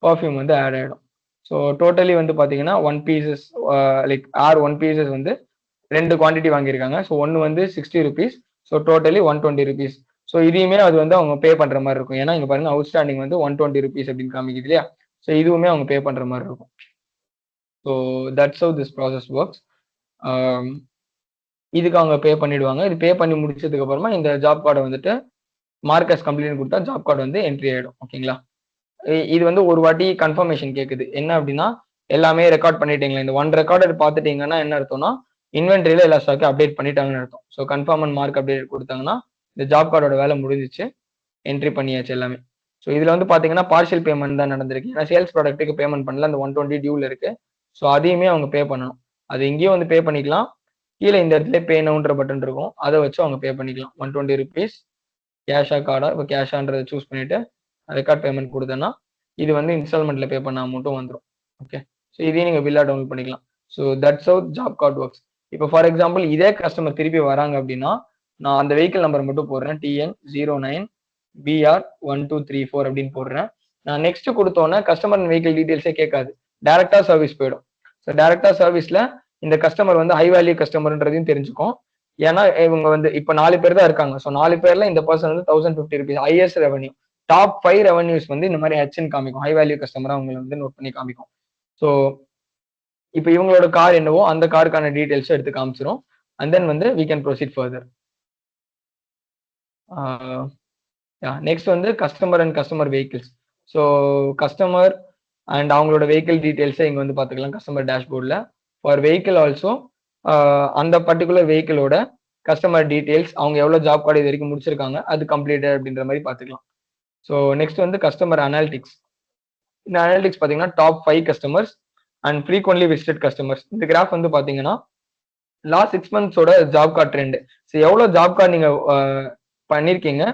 பர்ஃப்யூம் வந்து ஆட் ஆகிடும். ஸோ டோட்டலி வந்து பார்த்தீங்கன்னா 1 pieces லைக் ஆர் 1 pieces வந்து 2 குவான்டிட்டி வாங்கியிருக்காங்க. ஸோ ஒன்று வந்து 60 rupees. So totally 120 rupees. So இதையுமே அது வந்து அவங்க பே பண்ற மாதிரி இருக்கும். ஏன்னா இங்க பாருங்க அவுட்ஸ்டாண்டிங் வந்து 120 rupees அப்படின்னு காமிக்குது இல்லையா. ஸோ இதுவுமே அவங்க பே பண்ற மாதிரி இருக்கும். So that's how this process works. இதுக்கு அவங்க பே பண்ணிடுவாங்க. இது பே பண்ணி முடிச்சதுக்கு அப்புறமா இந்த ஜாப் கார்டை வந்துட்டு மார்க்கஸ் கம்ப்ளீட் கொடுத்தா ஜாப் கார்டு வந்து என்ட்ரி ஆயிடும். ஓகேங்களா. இது வந்து ஒரு வாட்டி கன்ஃபர்மேஷன் கேட்குது. என்ன அப்படின்னா எல்லாமே ரெக்கார்ட் பண்ணிட்டீங்களா, இந்த 1 ரெக்கார்டர் பார்த்துட்டீங்கன்னா என்ன அர்த்தம்னா இன்வென்ட்ரியில எல்லா ஸ்டாக்கும் அப்டேட் பண்ணிட்டாங்கன்னு அர்த்தம். So confirm and mark update கொடுத்தாங்கன்னா இந்த ஜாப் கார்டோட வேலை முடிஞ்சிச்சு, என்ட்ரி பண்ணியாச்சு எல்லாமே. ஸோ இதுல வந்து பாத்தீங்கன்னா பார்ஷியல் பேமெண்ட் தான் நடந்திருக்கு. ஏன்னா சேல்ஸ் ப்ராடக்ட்டுக்கு பேமெண்ட் பண்ணல, அந்த 120 டியூல இருக்கு. ஸோ அதையுமே அவங்க பே பண்ணணும். அது இங்கேயும் வந்து பே பண்ணிக்கலாம், கீழே இந்த இடத்துல பே நவுன்ற பட்டன் இருக்கும், அதை வச்சு அவங்க பே பண்ணிக்கலாம். 120 rupees கேஷா கார்டா, இப்போ கேஷான்றதை சூஸ் பண்ணிட்டு ரெக்கார்ட் பேமெண்ட் கொடுத்தேன்னா இது வந்து இன்ஸ்டால்மெண்ட்ல பே பண்ண அமௌண்ட்டும் வந்துடும். ஓகே. ஸோ இதையும் நீங்க பில்லா டவுன்லோட் பண்ணிக்கலாம். So that's how job card works. இப்போ ஃபார் எக்ஸாம்பிள் இதே கஸ்டமர் திருப்பி வராங்க அப்படின்னா நான் அந்த வெஹிக்கிள் நம்பர் மட்டும் போடுறேன், TN09BR1234 அப்படின்னு போடுறேன். நான் நெக்ஸ்ட் கொடுத்தோன்னே கஸ்டமர் வெஹிக்கிள் டீடைல்ஸே கேட்காது, டைரக்டா சர்வீஸ் போயிடும். ஸோ டைரக்டா சர்வீஸ்ல இந்த கஸ்டமர் வந்து ஹை வேல்யூ கஸ்டமர்ன்றதையும் தெரிஞ்சுக்கும். ஏன்னா இவங்க வந்து இப்போ 4 பேர் தான் இருக்காங்க. ஸோ 4 பேர்ல இந்த பர்சன் வந்து 1050 rupees highest revenue, top 5 revenues வந்து இந்த மாதிரி ஹெச்ன்னு காமிக்கும், ஹை வேல்யூ கஸ்டமரா அவங்களை வந்து நோட் பண்ணி காமிக்கும். ஸோ இப்போ இவங்களோட கார் என்னவோ அந்த காருக்கான டீடைல்ஸும் எடுத்து காமிச்சிரும். அண்ட் தென் வந்து we can proceed further. Next வந்து customer and customer vehicles. So customer and அவங்களோட வெஹிக்கிள் டீடைல்ஸை இங்கே வந்து பார்த்துக்கலாம் கஸ்டமர் டேஷ்போர்டில். ஃபார் வெஹிக்கிள் ஆல்சோ அந்த பர்டிகுலர் வெஹிக்கிளோட கஸ்டமர் டீடைல்ஸ், அவங்க எவ்வளோ ஜாப் கார்டு இது வரைக்கும் முடிச்சிருக்காங்க, அது கம்ப்ளீட்டட் அப்படின்ற மாதிரி பார்த்துக்கலாம். ஸோ நெக்ஸ்ட் வந்து கஸ்டமர் அனாலிட்டிக்ஸ். இந்த அனாலிட்டிக்ஸ் பார்த்தீங்கன்னா top 5 customers and frequently visited customers. இந்த கிராஃப் வந்து பார்த்தீங்கன்னா லாஸ்ட் 6 monthsோட ஜாப் கார்டு ட்ரெண்ட். ஸோ எவ்வளோ ஜாப் கார்டு நீங்க பண்ணிருக்கீங்க,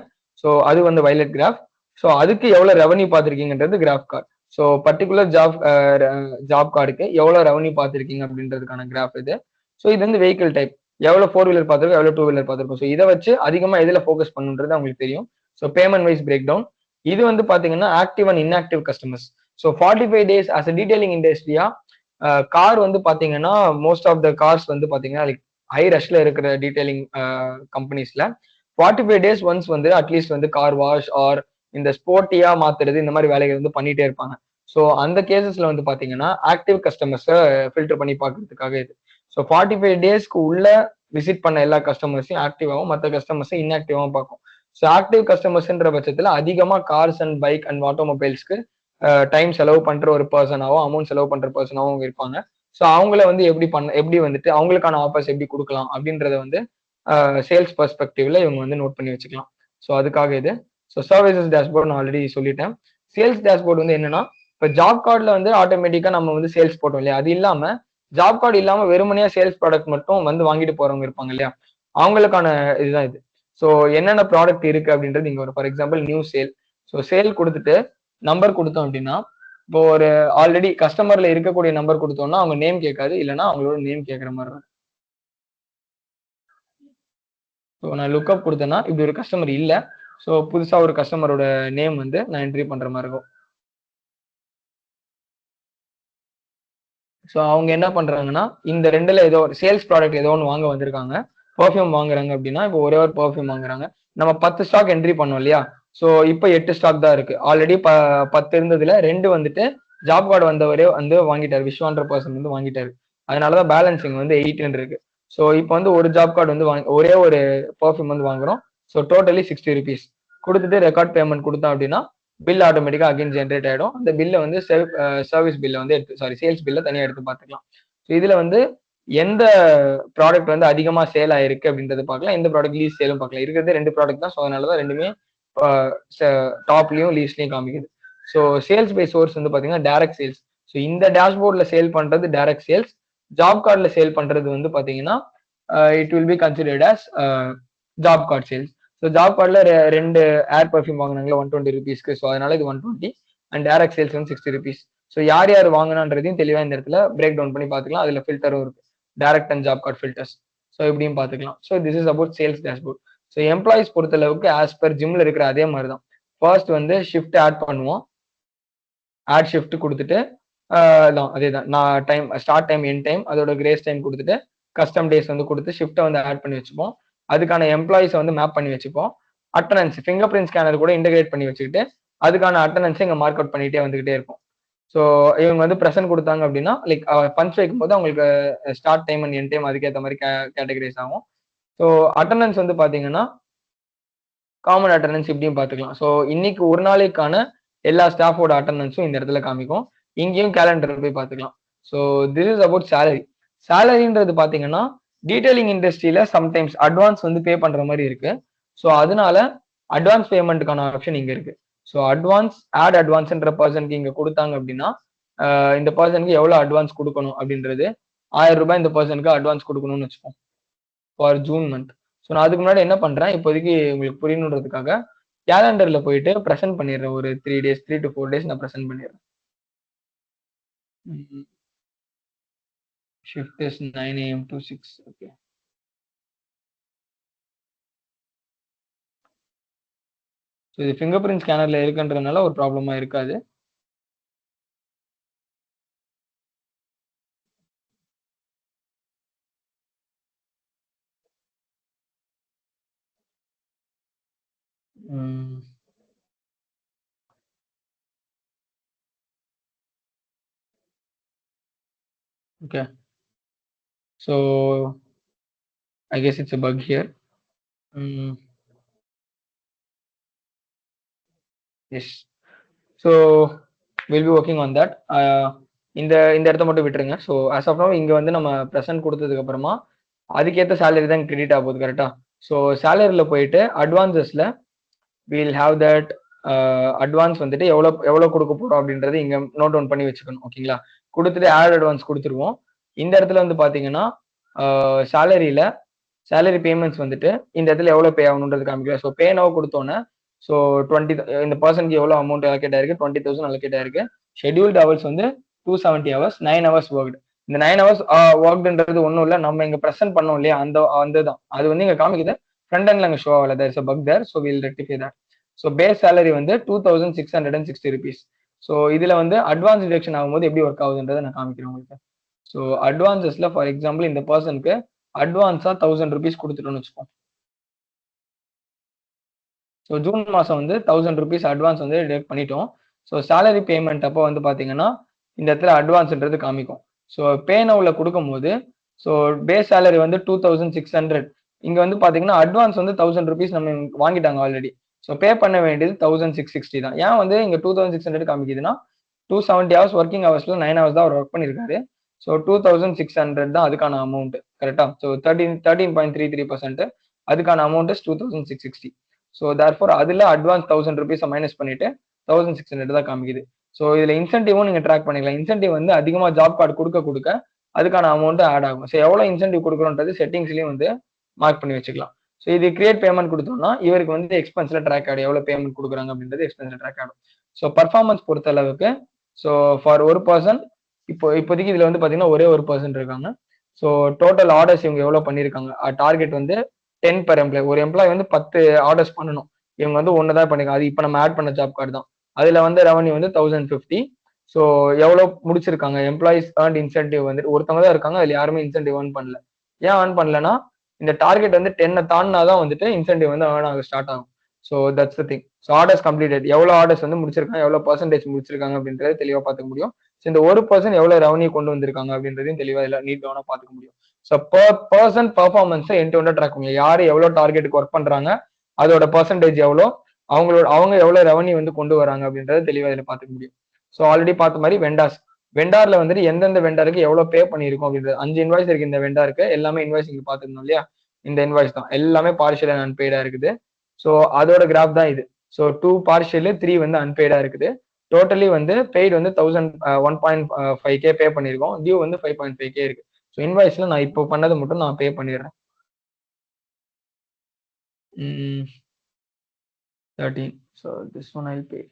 ஸோ அது வந்து வயலட் கிராஃப். ஸோ அதுக்கு எவ்வளோ ரெவன்யூ பார்த்துருக்கீங்கன்றது graph card. So particular job கார்டுக்கு எவ்வளோ ரெவன்யூ பார்த்துருக்கீங்க அப்படின்றதுக்கான கிராஃப் இது. ஸோ இது வந்து வெஹிக்கிள் டைப், எவ்வளோ 4 வீலர் பார்த்துருக்கோம், எவ்வளோ 2 வீலர் பார்த்துருக்கோம். ஸோ இதை வச்சு அதிகமாக எதில் ஃபோக்கஸ் பண்ணுன்றது அவங்களுக்கு தெரியும். So payment wise break down. இது வந்து பார்த்தீங்கன்னா active and inactive customers. So 45 days as a detailing இண்டஸ்ட்ரியா கார் வந்து பார்த்தீங்கன்னா மோஸ்ட் ஆஃப் த கார்ஸ் வந்து பார்த்தீங்கன்னா லைக் ஹை ரஷ்ல இருக்கிற டீடைலிங் கம்பெனிஸ்ல 45 days ஒன்ஸ் வந்து அட்லீஸ்ட் வந்து கார் வாஷ் ஆர் இந்த ஸ்போர்ட்டியா மாத்துறது இந்த மாதிரி வேலைகள் வந்து பண்ணிட்டே இருப்பாங்க. ஸோ அந்த கேசஸ்ல வந்து பாத்தீங்கன்னா ஆக்டிவ் கஸ்டமர்ஸை ஃபில்டர் பண்ணி பார்க்கறதுக்காக இது. ஸோ 45 daysக்கு உள்ள விசிட் பண்ண எல்லா கஸ்டமர்ஸையும் ஆக்டிவாகவும் மற்ற கஸ்டமர்ஸை இன்ஆக்டிவாகவும் பார்க்கும். ஸோ ஆக்டிவ் கஸ்டமர்ஸ்ன்ற பட்சத்தில் அதிகமாக கார்ஸ் அண்ட் பைக் அண்ட் ஆட்டோமொபைல்ஸ்க்கு டைம் செலவு பண்ற ஒரு பர்சனாகவும் அமௌண்ட் செலவு பண்ற பர்சனாகவும் இருப்பாங்க. ஸோ அவங்கள வந்து எப்படி வந்துட்டு அவங்களுக்கான ஆஃபர்ஸ் எப்படி கொடுக்கலாம் அப்படின்றத வந்து சேல்ஸ் பெர்ஸ்பெக்டிவ்ல இவங்க வந்து நோட் பண்ணி வச்சுக்கலாம். ஸோ அதுக்காக இது. ஸோ சர்வீசஸ் டேஷ்போர்ட் நான் ஆல்ரெடி சொல்லிட்டேன். சேல்ஸ் டேஷ்போர்ட் வந்து என்னன்னா, இப்போ ஜாப் கார்டில் வந்து ஆட்டோமேட்டிக்கா நம்ம வந்து சேல்ஸ் போட்டோம் இல்லையா, அது இல்லாம ஜாப் கார்டு இல்லாம வெறுமனையா சேல்ஸ் ப்ராடக்ட் மட்டும் வந்து வாங்கிட்டு போறவங்க இருப்பாங்க இல்லையா, அவங்களுக்கான இதுதான் இது. ஸோ என்னென்ன ப்ராடக்ட் இருக்கு அப்படின்றது இங்க வரும். For example new sale. So sale கொடுத்துட்டு நம்பர் கொடுத்தோம் அப்படின்னா, இப்போ ஒரு ஆல்ரெடி கஸ்டமர்ல இருக்கக்கூடிய நம்பர் கொடுத்தோம்னா அவங்க நேம் கேட்காது, இல்லைன்னா அவங்களோட நேம் கேட்கற மாதிரி இருக்கும். ஸோ நான் லுக்அப் கொடுத்தேன்னா இப்படி ஒரு கஸ்டமர் இல்லை, ஸோ புதுசா ஒரு கஸ்டமரோட நேம் வந்து நான் என்ட்ரி பண்ற மாதிரி இருக்கும். ஸோ அவங்க என்ன பண்றாங்கன்னா, இந்த ரெண்டுல ஏதோ ஒரு சேல்ஸ் ப்ராடக்ட் ஏதோ ஒன்று வாங்க வந்திருக்காங்க. பெர்ஃப்யூம் வாங்குறாங்க அப்படின்னா, இப்போ ஒரே ஒரு பெர்ஃப்யூம் வாங்குறாங்க. நம்ம 10 ஸ்டாக் என்ட்ரி பண்ணோம் இல்லையா, ஸோ இப்போ 8 ஸ்டாக் தான் இருக்கு. ஆல்ரெடி 10 இருந்ததுல 2 வந்துட்டு ஜாப் கார்டு வந்தவரே வந்து வாங்கிட்டாரு, விஸ்வான்ற பர்சன் வந்து வாங்கிட்டாரு. அதனாலதான் பேலன்சிங் வந்து 8 இருக்கு. ஸோ இப்போ வந்து ஒரு ஜாப் கார்டு வந்து ஒரே ஒரு பெர்ஃப்யூம் வந்து வாங்குறோம். ஸோ டோட்டலி 60 ருபீஸ் கொடுத்துட்டு ரெக்கார்ட் பேமெண்ட் கொடுத்தோம் அப்படின்னா பில் ஆட்டோமேட்டிக்கா அகைன் ஜென்ரேட் ஆயிடும். அந்த பில்லை வந்து சர்வீஸ் பில்லை வந்து சேல்ஸ் பில்லை தனியா எடுத்து பார்த்துக்கலாம். ஸோ இதுல வந்து எந்த ப்ராடக்ட் வந்து அதிகமா சேல் ஆயிருக்கு அப்படின்றத பார்க்கலாம், எந்த ப்ராடக்ட் லீஸ் சேலும் பார்க்கலாம். இருக்கிறது 2 ப்ராடக்ட் தான். ஸோ அதனாலதான் ரெண்டுமே டாப்லயும் லீஸ்லயும் காமிக்குது. ஸோ சேல்ஸ் பை சோர்ஸ் வந்து பாத்தீங்கன்னா டைரக்ட் சேல்ஸ். ஸோ இந்த டேஷ்போர்ட்ல சேல் பண்றது டைரக்ட் சேல்ஸ். ஜாப் கார்டுல சேல் பண்றது வந்து பாத்தீங்கன்னா it will be considered as job card sales. So job கார்டில் 2 ஏர் பர்ஃப்யூம் வாங்கினாங்களா 120 ருபீஸ்க்கு, ஸோ அதனால இது 120 அண்ட் டைரக்ட் சேல்ஸ் வந்து 60 ருபீஸ். ஸோ யார் யார் வாங்கினான்றதையும் தெளிவா இந்த இடத்துல பிரேக் டவுன் பண்ணி பார்த்துக்கலாம். அதுல ஃபில்டரும் இருக்கு, direct and job card filters. So இப்படியும் பார்த்துக்கலாம். So this is about sales dashboard. So employees பொறுத்தளவுக்கு ஆஸ் பர் ஜிம்ல இருக்கிற அதே மாதிரி தான். ஃபர்ஸ்ட் வந்து ஷிஃப்ட் ஆட் பண்ணுவோம். ஆட் ஷிஃப்ட் கொடுத்துட்டு அதே தான், நான் time start time end time அதோட கிரேஸ் டைம் கொடுத்துட்டு கஸ்டம் டேஸ் வந்து கொடுத்து ஷிஃப்ட்டை வந்து ஆட் பண்ணி வச்சுப்போம். அதுக்கான எம்ப்ளாயிஸை வந்து மேப் பண்ணி வச்சுப்போம். அட்டனன்ஸ் ஃபிங்கர் பிரிண்ட் ஸ்கேனர் கூட இன்டகிரேட் பண்ணி வச்சுக்கிட்டு அதுக்கான அட்டனன்ஸை இங்கே மார்க் அவுட் பண்ணிட்டே வந்துகிட்டே இருக்கும். ஸோ இவங்க வந்து ப்ரெசென்ட் கொடுத்தாங்க அப்படின்னா லைக் பஞ்ச் வைக்கும் போது அவங்களுக்கு start time and end time அதுக்கேற்ற மாதிரி கேட்டகரைஸ் ஆகும். ஸோ அட்டனன்ஸ் வந்து பார்த்தீங்கன்னா காமன் அட்டனன்ஸ் இப்படியும் பார்த்துக்கலாம். ஸோ இன்னைக்கு ஒரு நாளைக்கான எல்லா ஸ்டாஃபோட அட்டனன்ஸும் இந்த இடத்துல காமிக்கும். இங்கேயும் கேலண்டர் போய் பார்த்துக்கலாம். So this is about salary. சேலரின்றது பார்த்தீங்கன்னா டீடைலிங் இண்டஸ்ட்ரியில சம்டைம்ஸ் அட்வான்ஸ் வந்து பே பண்ற மாதிரி இருக்கு. ஸோ அதனால அட்வான்ஸ் பேமெண்ட்டுக்கான ஆப்ஷன் இங்க இருக்கு. ஸோ அட்வான்ஸ் ஆட் அட்வான்ஸ்ன்ற பர்சனுக்கு இங்க கொடுத்தாங்க அப்படின்னா இந்த பர்சனுக்கு எவ்வளவு அட்வான்ஸ் கொடுக்கணும் அப்படின்றது 1000 ரூபாய் இந்த பர்சனுக்கு அட்வான்ஸ் கொடுக்கணும்னு வச்சுப்போம் ஃபார் ஜூன் மந்த். ஸோ நான் அதுக்கு முன்னாடி என்ன பண்றேன், இப்போதைக்கு உங்களுக்கு புரியணுன்றதுக்காக கேலண்டர்ல போயிட்டு ப்ரெசென்ட் பண்ணிடுறேன். ஒரு 3 days 3 to 4 days நான் ப்ரெசென்ட் பண்ணிடுறேன். Shift is 9 AM to 6. Okay. So இது ஃபிங்கர் பிரிண்ட் ஸ்கேனர்ல இருக்குன்றதுனால ஒரு ப்ராப்ளமா இருக்காது. Okay, so I guess it's a bug here. Yes. So we'll be working on that. இந்த இடத்த மட்டும் விட்டுருங்க. ஸோ as of now இங்க வந்து நம்ம ப்ரெசென்ட் கொடுத்ததுக்கு அப்புறமா அதுக்கேற்ற சேலரி தான் கிரெடிட் ஆகுது, கரெக்டா? ஸோ சேலரியில் போயிட்டு அட்வான்சஸ்ல வில் ஹாவ் தட் அட்வான்ஸ் வந்துட்டு எவ்வளோ கொடுக்க போறோம் அப்படின்றது இங்க நோட் டவுன் பண்ணி வச்சுக்கணும். ஓகேங்களா? கொடுத்துட்டு ஆட் அட்வான்ஸ் கொடுத்துருவோம். இந்த இடத்துல வந்து பாத்தீங்கன்னா சேலரி பேமெண்ட்ஸ் வந்துட்டு இந்த இடத்துல எவ்வளவு பே ஆகணுன்றது காமிக்கலாம். ஸோ பே நவ் கொடுத்தோன்னே ஸோ 20 இந்த பர்சனுக்கு எவ்வளவு அமௌண்ட் அலோகேட் ஆயிருக்கு, 20,000 அலோகேட் ஆயிருக்கு. ஷெட்யூல்டு ஹவர்ஸ் வந்து 270 hours, 9 hours ஒர்க்டு. இந்த 9 hours ஒர்க்டுன்றது ஒன்றும் இல்லை, நம்ம இங்க ப்ரெசென்ட் பண்ணோம் இல்லையா அந்த தான் அது வந்து இங்க காமிக்குது. ஃப்ரண்ட் எண்ட்ல அங்கே ஷோ ஆகல, there is a bug there. So will rectify that. So base salary வந்து 2660 rupees. ஸோ இதுல வந்து அட்வான்ஸ் டிடக்ஷன் ஆகும்போது எப்படி ஒர்க் ஆகுதுன்றதை நான் காமிக்கிறேன் உங்களுக்கு. ஸோ அட்வான்சஸ்ல ஃபார் எக்ஸாம்பிள் இந்த பர்சனுக்கு அட்வான்ஸா 1000 rupees கொடுத்துட்டோம்னு வச்சுக்கோம். ஸோ ஜூன் மாசம் வந்து 1000 rupees அட்வான்ஸ் வந்து டிடக்ட் பண்ணிட்டோம். ஸோ சேலரி பேமெண்ட் அப்போ வந்து பாத்தீங்கன்னா இந்த இடத்துல அட்வான்ஸ்ன்றது காமிக்கும். ஸோ பே நவ்ல கொடுக்கும் போது ஸோ பேஸ் சேலரி வந்து 2600. இங்க வந்து பாத்தீங்கன்னா அட்வான்ஸ் வந்து 1000 rupees நம்ம வாங்கிட்டாங்க ஆல்ரெடி. ஸோ பே பண்ண வேண்டியது 1660 தான். ஏன் வந்து இங்க 2600 காமிக்குதுன்னா 270 hours ஒர்க்கிங் ஹவர்ஸ்ல 9 hours தான் அவர் ஒர்க் பண்ணிருக்காரு. ஸோ 2600 தான் அதுக்கான அமௌண்ட். கரெக்டா? ஸோ 13.33% அதுக்கான அமௌண்ட் இஸ் 2660. ஸோ தேர்ஃபோர் அதுல அட்வான்ஸ் 1000 ருபீஸை மைனஸ் பண்ணிட்டு 1600 தான் காமிக்குது. ஸோ இதுல இன்சென்டிவும் நீங்க ட்ராக் பண்ணிக்கலாம். இன்சென்டிவ் வந்து அதிகமா ஜாப் கார்டு கொடுக்க அதுக்கான அமௌண்ட் ஆட் ஆகும். ஸோ எவ்வளவு இன்சென்டிவ் கொடுக்குறோன்றது செட்டிங்ஸ்லயும் வந்து மார்க் பண்ணி வச்சுக்கலாம். ஸோ இது கிரியேட் பேமெண்ட் கொடுத்தோம்னா இவருக்கு வந்து எக்ஸ்பென்ஸ்ல ட்ராக் ஆகும், எவ்வளவு பேமெண்ட் கொடுக்குறாங்க அப்படின்றது எக்ஸ்பென்ஸ்ல ட்ராக் ஆகும். ஸோ பர்ஃபார்மன்ஸ் பொறுத்த அளவுக்கு ஸோ ஃபார் ஒரு பர்சன் இப்போதைக்கு இதுல வந்து பாத்தீங்கன்னா ஒரே ஒரு பர்சன் இருக்காங்க. ஸோ டோட்டல் ஆர்டர்ஸ் இவங்க எவ்வளவு பண்ணிருக்காங்க, டார்கெட் வந்து 10 per எம்ப்ளாய். ஒரு எம்ப்ளாய் வந்து 10 ஆர்டர்ஸ் பண்ணணும், இவங்க வந்து ஒன்னு தான் பண்ணிருக்காங்க. அது இப்போ நம்ம ஆட் பண்ண ஜாப் கார்டு தான். அதுல வந்து ரெவன்யூ வந்து 1050. ஸோ எவ்வளவு முடிச்சிருக்காங்க, எம்ப்ளாயிஸ் ஏர்ன்ட் இன்சென்டிவ் வந்து ஒருத்தவங்க தான் இருக்காங்க, அதுல யாருமே இன்சென்டிவ் ஏர்ன் பண்ணல. ஏன் ஏர்ன் பண்ணலன்னா இந்த டார்கெட் வந்து 10 தாண்டினாதான் வந்துட்டு இன்சென்டிவ் வந்து ஏர்ன் ஆக ஸ்டார்ட் ஆகும். So that's the thing. So orders completed, எவ்வளவு ஆர்டர்ஸ் வந்து முடிச்சிருக்காங்க, எவ்வளவு பர்சன்டேஜ் முடிச்சிருக்காங்க அப்படின்றத தெளிவா பார்த்துக்க முடியும். ஸோ இந்த ஒரு பர்சன் எவ்வளவு ரெவன்யூ கொண்டு வந்திருக்காங்க அப்படின்றதையும் தெளிவா நீட்டாக பார்த்துக்க முடியும். ஸோ பர்சன் பர்ஃபார்மன்ஸை எண்ட் டு எண்ட் ட்ராக் பண்ணலாம். யாரு எவ்வளவு டார்கெட்டுக்கு ஒர்க் பண்றாங்க, அதோட பர்சன்டேஜ் எவ்வளோ, அவங்க எவ்வளவு ரெவன்யூ வந்து கொண்டு வராங்க அப்படின்றத தெளிவா இதில் பார்த்துக்க முடியும். ஸோ ஆல்ரெடி பார்த்த மாதிரி வெண்டார்ல வந்துட்டு எந்தெந்த வெண்டாருக்கு எவ்வளவு பே பண்ணிருக்கோம் அப்படின்றது 5 இன்வாய்ஸ் இருக்கு. இந்த வெண்டாருக்கு எல்லாமே இன்வாய்ஸ் இங்க பாத்துக்கணும் இல்லையா, இந்த இன்வாய்ஸ் தான் எல்லாமே பார்ஷியல் அண்ட் அன்பெய்டா இருக்குது. ஸோ அதோட கிராஃப் தான் இது. ஸோ 2 பார்ஷியல் 3 வந்து அன்பெய்டா இருக்குது. டோட்டலி வந்து பெய்டு வந்து 1.5K பே பண்ணிருக்கோம், டியூ வந்து 5.5K இருக்கு. ஸோ இன்வாய்ஸ்ல நான் இப்போ பண்ணது மட்டும் நான் பே பண்ணிடுறேன். 13. So this one I pay.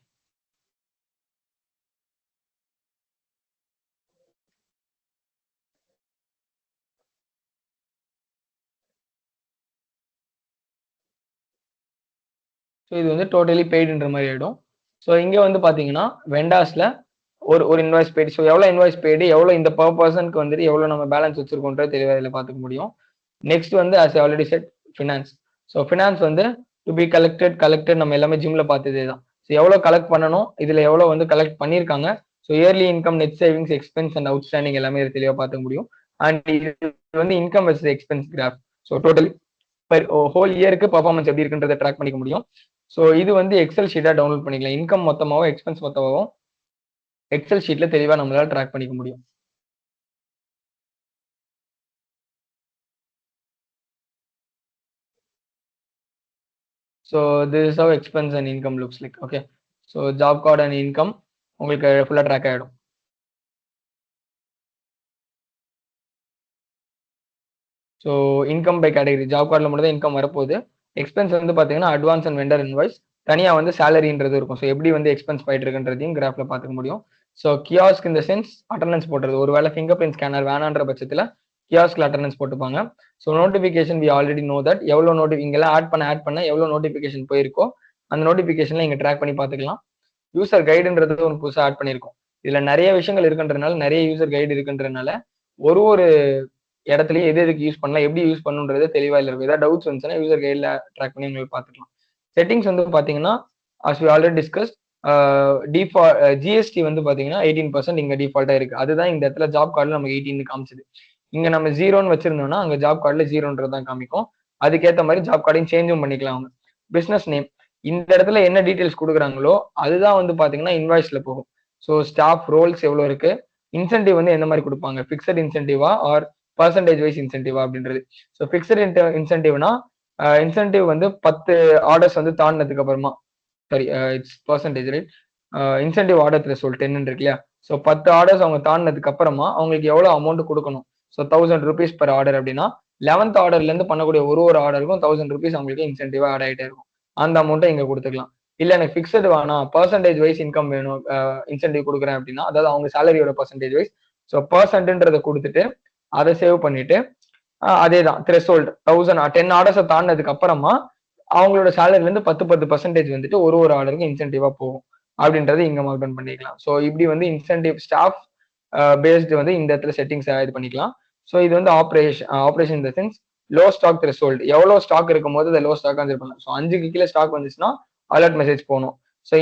So இது வந்து டோட்டலி பெய்டுன்ற மாதிரி ஆயிடும். ஸோ இங்க வந்து பாத்தீங்கன்னா வெண்டாஸ்ல ஒரு இன்வாய்ஸ் பெய்டு. ஸோ எவ்வளவு இன்வாய்ஸ் பெய்டு, எவ்வளவு இந்த பர் பர்சனுக்கு வந்துட்டு எவ்வளவு நம்ம பேலன்ஸ் வச்சிருக்கோன்றது தெளிவாக இதில் பார்த்துக்க முடியும். நெக்ஸ்ட் வந்து as I already said finance. So finance வந்து டு பி கலெக்டட் நம்ம எல்லாமே ஜிம்ல பார்த்ததே தான். ஸோ எவ்வளவு கலெக்ட் பண்ணணும், இதுல எவ்வளவு வந்து கலெக்ட் பண்ணியிருக்காங்க. So yearly income, net savings, expense and outstanding எல்லாமே இது தெளிவாக பார்த்துக்க முடியும். அண்ட் இது வந்து income versus expense graph. So totally whole இயருக்கு பர்ஃபார்மன்ஸ் எப்படி இருக்குன்றதை ட்ராக் பண்ணிக்க முடியும். ஸோ இது வந்து எக்ஸல் ஷீட்டா டவுன்லோட் பண்ணிக்கலாம். இன்கம் மொத்தமாகவும் எக்ஸ்பென்ஸ் மொத்தமாகவும் எக்ஸல் ஷீட்ல தெளிவா நம்மளால ட்ராக் பண்ணிக்க முடியும். So this is how expense and income looks like. Okay, so job card and income உங்களுக்கு ஃபுல்லா ட்ராக் ஆகிடும். So income by category, job கார்டில் மட்டும் தான் இன்கம் வரப்போகுது. எக்ஸ்பென்ஸ் வந்து பார்த்தீங்கன்னா அட்வான்ஸ் அண்ட் வெண்டர் இன்வாய்ஸ், தனியாக வந்து சேலரின்றது இருக்கும். ஸோ எப்படி வந்து எக்ஸ்பென்ஸ் போயிட்டு இருக்குன்றதையும் கிராஃப்ல பார்த்துக்க முடியும். ஸோ கியாஸ்க் இந்த சென்ஸ் அட்டண்டன்ஸ் போட்டுறது, ஒரு வேலை ஃபிங்கர் பிரிண்ட் ஸ்கேனர் வேணான்ற பட்சத்தில் கியாஸ்க்ல அட்டண்டன்ஸ் போட்டுப்பாங்க. So notification we already know that எவ்வளோ இங்கெல்லாம் ஆட் பண்ண எவ்வளோ நோட்டிஃபிகேஷன் போயிருக்கோ அந்த நோட்டிஃபிகேஷன்ல இங்கே ட்ராக் பண்ணி பார்த்துக்கலாம். யூசர் கைடுன்றது ஒன்று புதுசாக ஆட் பண்ணியிருக்கோம். இதுல நிறைய விஷயங்கள் இருக்குன்றதுனால, நிறைய யூசர் கைடு இருக்குன்றதுனால ஒரு இடத்துலயும் எதுக்கு யூஸ் பண்ணலாம், எப்படி யூஸ் பண்ணுன்றது தெளிவா இல்லை இருக்கும். ஏதாவது டவுட்ஸ் வந்துச்சுன்னா யூசர் கைட்ல ட்ராக் பண்ணி உங்களுக்கு பார்த்துக்கலாம். செட்டிங்ஸ் வந்து பாத்தீங்கன்னா as we already discussed, default GST வந்து பாத்தீங்கன்னா 18% இங்க டிஃபால்ட்டா இருக்கு. அதுதான் இந்த இடத்துல ஜாப் கார்டுல நமக்கு 18 காமிச்சது. இங்க நம்ம 0ன்னு வச்சிருந்தோம்னா அங்க ஜாப் கார்டுல 0ன்றது தான் காமிக்கும். அதுக்கேற்ற மாதிரி ஜாப் கார்டையும் சேஞ்சும் பண்ணிக்கலாம். அவங்க பிசினஸ் நேம் இந்த இடத்துல என்ன டீடைல்ஸ் கொடுக்குறாங்களோ அதுதான் வந்து பாத்தீங்கன்னா இன்வாய்ஸ்ல போகும். ஸோ ஸ்டாஃப் ரோல்ஸ் எவ்வளவு இருக்கு, இன்சென்டிவ் வந்து எந்த மாதிரி கொடுப்பாங்க, பிக்சட் இன்சென்டிவா ஆர் பர்சன்டேஜ் வைஸ் இன்சென்டிவா அப்படின்றது. ஸோ பிக்சட் இன்சென்டிவ்னா இன்சென்டிவ் வந்து 10 ஆர்டர்ஸ் வந்து தாண்டினதுக்கு அப்புறமா, sorry it's percentage right, incentive order threshold 10 இருக்கு இல்லையா. ஸோ 10 ஆர்டர்ஸ் அவங்க தாண்டினதுக்கு அப்புறமா அவங்களுக்கு எவ்வளவு அமௌண்ட் கொடுக்கணும். ஸோ 1000 rupees per ஆர்டர் அப்படின்னா 11th ஆர்டர்ல இருந்து பண்ணக்கூடிய ஒரு ஆர்டருக்கும் 1000 rupees அவங்களுக்கு இன்சென்டிவா ஆட் ஆகிட்டே இருக்கும். அந்த அமௌண்ட்டை இங்க கொடுத்துக்கலாம். இல்ல எனக்கு பிக்சட் வேணாம், பர்சன்டேஜ் வைஸ் இன்கம் வேணும், இன்சென்டிவ் கொடுக்குறேன் அப்படின்னா, அதாவது அவங்க சேலரியோட பர்சன்டேஜ் வைஸ், ஸோ பர்சன்ட்ன்றதை கொடுத்துட்டு அதை சேவ் பண்ணிட்டு அதே தான் த்ரெஷோல்ட் 10 ஆர்டர்ஸை தாண்டினதுக்கு அப்புறமா அவங்களோட சேலரில இருந்து 10% வந்துட்டு ஒரு ஆர்டருக்கு இன்சென்டிவா போகும் அப்படின்றது இங்க மார்க் டவுன் பண்ணிக்கலாம். ஸோ இப்படி வந்து இன்சென்டிவ் ஸ்டாஃப் பேஸ்டு வந்து இந்த இடத்துல செட்டிங்ஸ் இது பண்ணிக்கலாம். ஸோ இது வந்து ஆப்ரேஷன் இந்த சென்ஸ் லோ ஸ்டாக் த்ரெஷோல்ட், எவ்வளவு ஸ்டாக் இருக்கும் போது அதை லோ ஸ்டாக் கன்சிடர் பண்ணலாம். ஸோ 5க்கு கீழே ஸ்டாக் வந்துச்சுன்னா அலர்ட் மெசேஜ் போகணும். ஸோ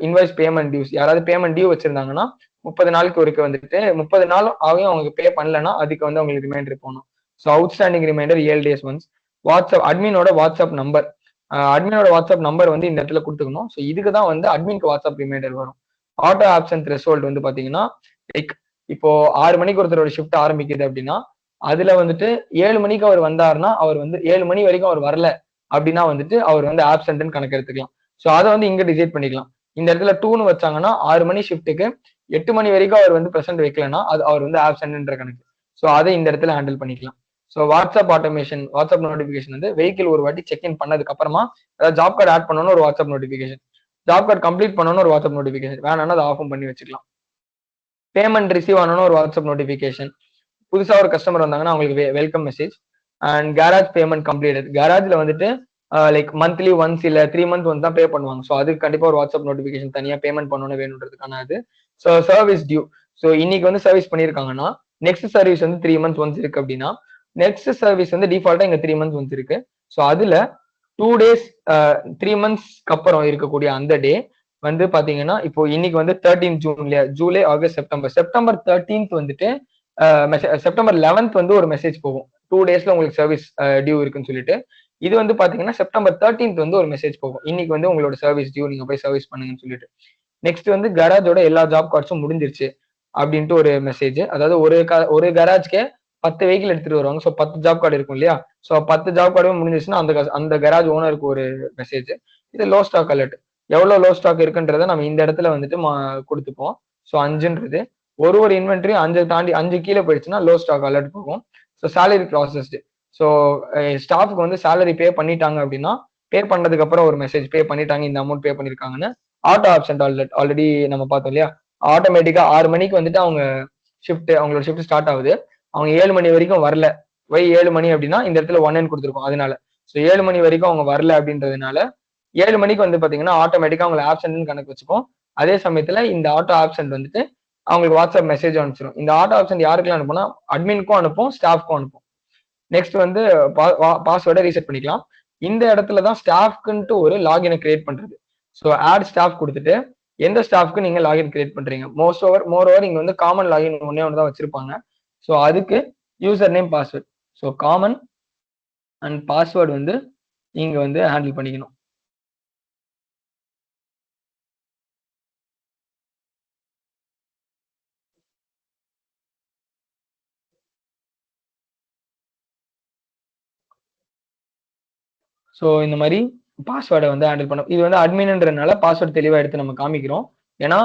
இன்வாய்ஸ் பேமெண்ட் டியூஸ், யாராவது பேமெண்ட் டியூ வச்சிருந்தாங்கன்னா 30 நாளுக்கு ஒருக்க வந்துட்டு 30 நாள் ஆகும் அவங்க பே பண்ணலன்னா அதுக்கு வந்து அவங்களுக்கு ரிமைண்டர் போகணும். So outstanding reminder 7 days once. WhatsApp அட்மினோட வாட்ஸ்அப் நம்பர் வந்து இந்த இடத்துல கொடுத்துக்கணும். ஸோ இதுக்கு தான் வந்து அட்மின்க்கு வாட்ஸ்அப் ரிமைண்டர் வரும். ஆட்டோ ஆப்ஷன் த்ரெஷோல்ட் வந்து பாத்தீங்கன்னா லைக் இப்போ 6 மணிக்கு ஒருத்தரோட ஷிஃப்ட் ஆரம்பிக்குது அப்படின்னா அதுல வந்துட்டு 7 மணிக்கு அவர் வந்தாருன்னா அவர் வந்து 7 மணி வரைக்கும் அவர் வரல அப்படின்னா வந்துட்டு அவர் வந்து ஆப்சென்ட்னு கணக்கு எடுத்துக்கலாம். ஸோ அதை வந்து இங்க டிசைட் பண்ணிக்கலாம். இந்த இடத்துல 2ன்னு வச்சாங்கன்னா 6 மணி ஷிஃப்ட்டுக்கு 8 மணி வரைக்கும் அவர் வந்து பிரசன்ட் வைக்கலன்னா அது அவர் வந்து ஆப்சென்ட்ன்ற கணக்கு. ஸோ அதை இந்த இடத்துல ஹேண்டில் பண்ணிக்கலாம். So WhatsApp automation, WhatsApp notification வந்து வெஹிக்கிள் ஒரு வாட்டி செக் இன் பண்ணதுக்கு அப்புறமா அதாவது ஜாப் கார்டு ஆட் பண்ணணும் ஒரு WhatsApp notification, job card complete பண்ணணும் ஒரு வாட்ஸ்அப் நோட்டிபிகேஷன், வேணாம்னா அதை ஆஃபும் பண்ணி வச்சுக்கலாம். பேமெண்ட் ரிசீவ் ஆனணும் ஒரு வாட்ஸ்அப் நோட்டிபிகேஷன், புதுசா ஒரு கஸ்டமர் வந்தாங்கன்னா அவங்களுக்கு welcome message. And garage payment completed, கேரேஜ்ல வந்துட்டு லைக் மந்த்லி ஒன்ஸ் இல்ல 3 மந்த் வந்து தான் பே பண்ணுவாங்க. ஸோ அதுக்கு கண்டிப்பா ஒரு வாட்ஸ்அப் நோட்டிபிகேஷன் தனியா பேமெண்ட் பண்ணணும் வேணுன்றதுக்கான அது. ஸோ சர்வீஸ் டியூ, ஸோ இன்னைக்கு வந்து சர்வீஸ் பண்ணியிருக்காங்கன்னா நெக்ஸ்ட் சர்வீஸ் வந்து 3 மந்த்ஸ் ஒன்ஸ் இருக்கு அப்படின்னா நெக்ஸ்ட் சர்வீஸ் வந்து டிஃபால்ட்டா இங்க 3 மந்த்ஸ் ஒன்ஸ் இருக்கு. ஸோ அதுல 2 டேஸ் 3 மந்த்ஸ்க்கு அப்புறம் இருக்கக்கூடிய அந்த டே வந்து பாத்தீங்கன்னா இப்போ இன்னைக்கு வந்து 13 ஜூன் இல்லையா, July August September, September 13th வந்துட்டு செப்டம்பர் 11th வந்து ஒரு மெசேஜ் போகும் 2 டேஸ்ல உங்களுக்கு சர்வீஸ் டியூ இருக்குன்னு சொல்லிட்டு. இது வந்து பாத்தீங்கன்னா செப்டம்பர் 13th வந்து ஒரு மெசேஜ் போகும் இன்னைக்கு வந்து உங்களோட சர்வீஸ் டியூ, நீங்க போய் சர்வீஸ் பண்ணுங்கன்னு சொல்லிட்டு. நெக்ஸ்ட் வந்து கராஜோட எல்லா ஜாப் கார்ட்ஸும் முடிஞ்சிருச்சு அப்படின்ட்டு ஒரு மெசேஜ். அதாவது ஒரு கராஜ்க்கே 10 வெஹிக்கிள் எடுத்துட்டு வருவாங்க. ஸோ 10 ஜாப் கார்டு இருக்கும் இல்லையா, ஸோ 10 ஜாப் கார்டும் முடிஞ்சிச்சுன்னா அந்த கராஜ் ஓனருக்கு ஒரு மெசேஜ். இது லோ ஸ்டாக் அலர்ட், எவ்வளவு லோ ஸ்டாக் இருக்குன்றத நம்ம இந்த இடத்துல வந்துட்டு கொடுத்துப்போம். ஸோ 5ன்றது ஒரு இன்வென்ட்ரி 5 தாண்டி 5 கீழே போயிடுச்சுன்னா லோ ஸ்டாக் அலர்ட் போகும். ஸோ சேலரி ப்ராசஸ்டு, ஸோ ஸ்டாஃப்க்கு வந்து சேலரி பே பண்ணிட்டாங்க அப்படின்னா பே பண்ணதுக்கு அப்புறம் ஒரு மெசேஜ் பே பண்ணிட்டாங்க இந்த அமௌண்ட் பே பண்ணிருக்காங்கன்னு. ஆட்டோ ஆப்சென்ட் அலர்ட் ஆல்ரெடி நம்ம பார்த்தோம் இல்லையா, ஆட்டோமேட்டிக்கா 6 மணிக்கு வந்துட்டு அவங்களோட ஷிஃப்ட் ஸ்டார்ட் ஆகுது, அவங்க 7 மணி வரைக்கும் வரல. 7 மணி அப்படின்னா இந்த இடத்துல 1 கொடுத்துருக்கோம் அதனால. ஸோ 7 மணி வரைக்கும் அவங்க வரல அப்படின்றதுனால 7 மணிக்கு வந்து பாத்தீங்கன்னா ஆட்டோமேட்டிக்கா அவங்களை ஆப்சென்ட் கணக்கு வச்சுப்போம். அதே சமயத்துல இந்த ஆட்டோ ஆப்சென்ட் வந்துட்டு அவங்களுக்கு வாட்ஸ்அப் மெசேஜ் அனுப்பிச்சிடும். இந்த ஆட்டோ ஆப்சென்ட் யாருக்கெல்லாம் அனுப்பும்னா அட்மினுக்கும் அனுப்பும், ஸ்டாஃப்க்கும் அனுப்பும். நெக்ஸ்ட் வந்து பாஸ்வேர்டை ரீசெட் பண்ணிக்கலாம். இந்த இடத்துல தான் ஸ்டாஃப்க்குன்ட்டு ஒரு லாகினை கிரியேட் பண்றது. ஸோ ஆட் ஸ்டாஃப் கொடுத்துட்டு எந்த ஸ்டாஃப்க்கு நீங்க லாகின் கிரியேட் பண்றீங்க, மோர் ஓவர் இங்க வந்து காமன் லாகின் ஒன்னே ஒன்று தான் வச்சிருப்பாங்க. ஸோ அதுக்கு user name password, so common and password வந்து நீங்க வந்து ஹேண்டில் பண்ணிக்கணும். ஸோ இந்த மாதிரி பாஸ்வேர்டை வந்து ஹேண்டில் பண்ணும். இது வந்து அட்மின்ன்றதுனால பாஸ்வேர்டு தெளிவாக எடுத்து நம்ம காமிக்கிறோம். ஏன்னா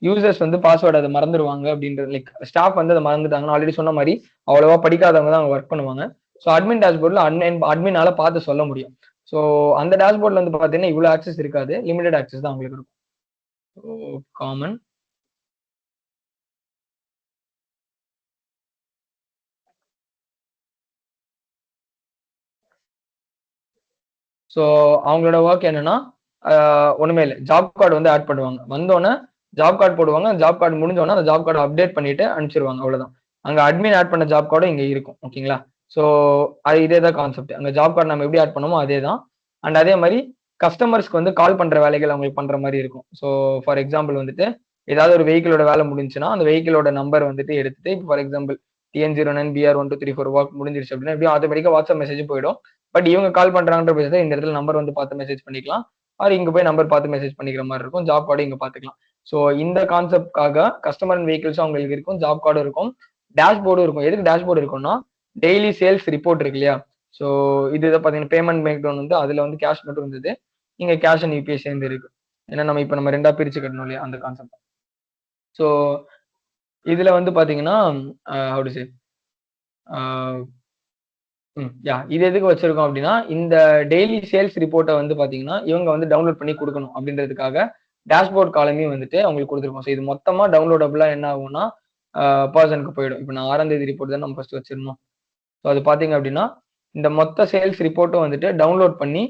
யூசர்ஸ் வந்து பாஸ்வேர்டு அதை மறந்துடுவாங்க அப்படின்றது, லைக் ஸ்டாஃப் வந்து அதை மறந்துட்டாங்கன்னா ஆல்ரெடி சொன்ன மாதிரி அவ்வளவா படிக்காதவங்க தான் அவங்க ஒர்க் பண்ணுவாங்க. ஸோ அட்மின் டேஷ்போர்டில் அட்மினால பார்த்து சொல்ல முடியும். ஸோ அந்த டேஷ்போர்டில் வந்து பார்த்தீங்கன்னா இவ்வளோ ஆக்சஸ் இருக்காது, லிமிடெட் ஆக்சஸ் தான் உங்களுக்கு இருக்கும். ஸோ காமன் ஸோ அவங்களோட ஒர்க் என்னன்னா ஒண்ணுமே இல்லை, ஜாப் கார்டு வந்து ஆட் பண்ணுவாங்க. வந்தோடனே ஜாப் கார்டு போடுவாங்க, ஜாப் கார்டு முடிஞ்சோடனே அந்த ஜாப் கார்டு அப்டேட் பண்ணிட்டு அனுப்பிச்சிருவாங்க, அவ்வளவுதான். அங்க அட்மின் ஆட் பண்ண ஜாப் கார்டும் இங்க இருக்கும். ஓகேங்களா, ஸோ அது இதே தான் கான்செப்ட். அங்க ஜாப் கார்டு நம்ம எப்படி ஆட் பண்ணுமோ அதே தான். அண்ட் அதே மாதிரி கஸ்டமர்ஸ்க்கு வந்து கால் பண்ற வேலைகள் அவங்களுக்கு பண்ற மாதிரி இருக்கும். ஸோ ஃபார் எக்ஸாம்பிள் வந்துட்டு ஏதாவது ஒரு வெஹிக்கிளோட வேலை முடிஞ்சுன்னா அந்த வெஹிக்கிளோட நம்பர் வந்துட்டு எடுத்துட்டு இப்போ ஃபார் எக்ஸாம்பிள் TN09BR1234 ஒர்க் முடிஞ்சிருச்சு அப்படின்னா எப்படியும் ஆட்டோமேட்டிக்கா வாட்ஸ்அப் மெசேஜ் போயிடும். பட் இவங்க கால் பண்றாங்கன்ற பட்சத்தில் இந்த இடத்துல நம்பர் வந்து பார்த்து மெசேஜ் பண்ணிக்கலாம், ஆர் இங்க போய் நம்பர் பார்த்து மெசேஜ் பண்ணிக்கிற மாதிரி இருக்கும். ஜாப் கார்டு இங்க பாத்துக்கலாம். ஸோ இந்த கான்செப்ட்காக கஸ்டமர் அண்ட் வெஹிக்கிள்ஸும் அவங்களுக்கு இருக்கும், ஜாப் கார்டும் இருக்கும், டேஷ்போர்டும் இருக்கும். எதுக்கு டேஷ்போர்டு இருக்கும்னா டெய்லி சேல்ஸ் ரிப்போர்ட் இருக்கு இல்லையா, ஸோ இது பாத்தீங்கன்னா பேமெண்ட் மேக் டவுன் வந்து அதுல வந்து கேஷ் மட்டும் இருந்தது, இங்க கேஷ் அண்ட் யூபிஐ சேர்ந்து இருக்கு. ஏன்னா நம்ம இப்ப நம்ம ரெண்டா பிரிச்சு கட்டணும் இல்லையா அந்த கான்செப்ட். ஸோ இதுல வந்து பாத்தீங்கன்னா ஹவு டு சே இது எதுக்கு வச்சிருக்கோம் அப்படின்னா இந்த டெய்லி சேல்ஸ் ரிப்போர்ட்டை வந்து பாத்தீங்கன்னா இவங்க வந்து டவுன்லோட் பண்ணி கொடுக்கணும் அப்படின்றதுக்காக டேஷ்போர்ட் காலமையும் வந்துட்டு அவங்களுக்கு கொடுத்துருக்கோம். ஸோ இது மொத்தமா டவுன்லோடபுளா என்ன ஆகும்னா பர்சனுக்கு போயிடும். இப்போ நான் 6ஆம் தேதி ரிப்போர்ட் தான் நம்ம ஃபர்ஸ்ட் வச்சிருந்தோம். ஸோ அது பாத்தீங்க அப்படின்னா இந்த மொத்த சேல்ஸ் ரிப்போர்ட்டும் வந்துட்டு டவுன்லோட் பண்ணி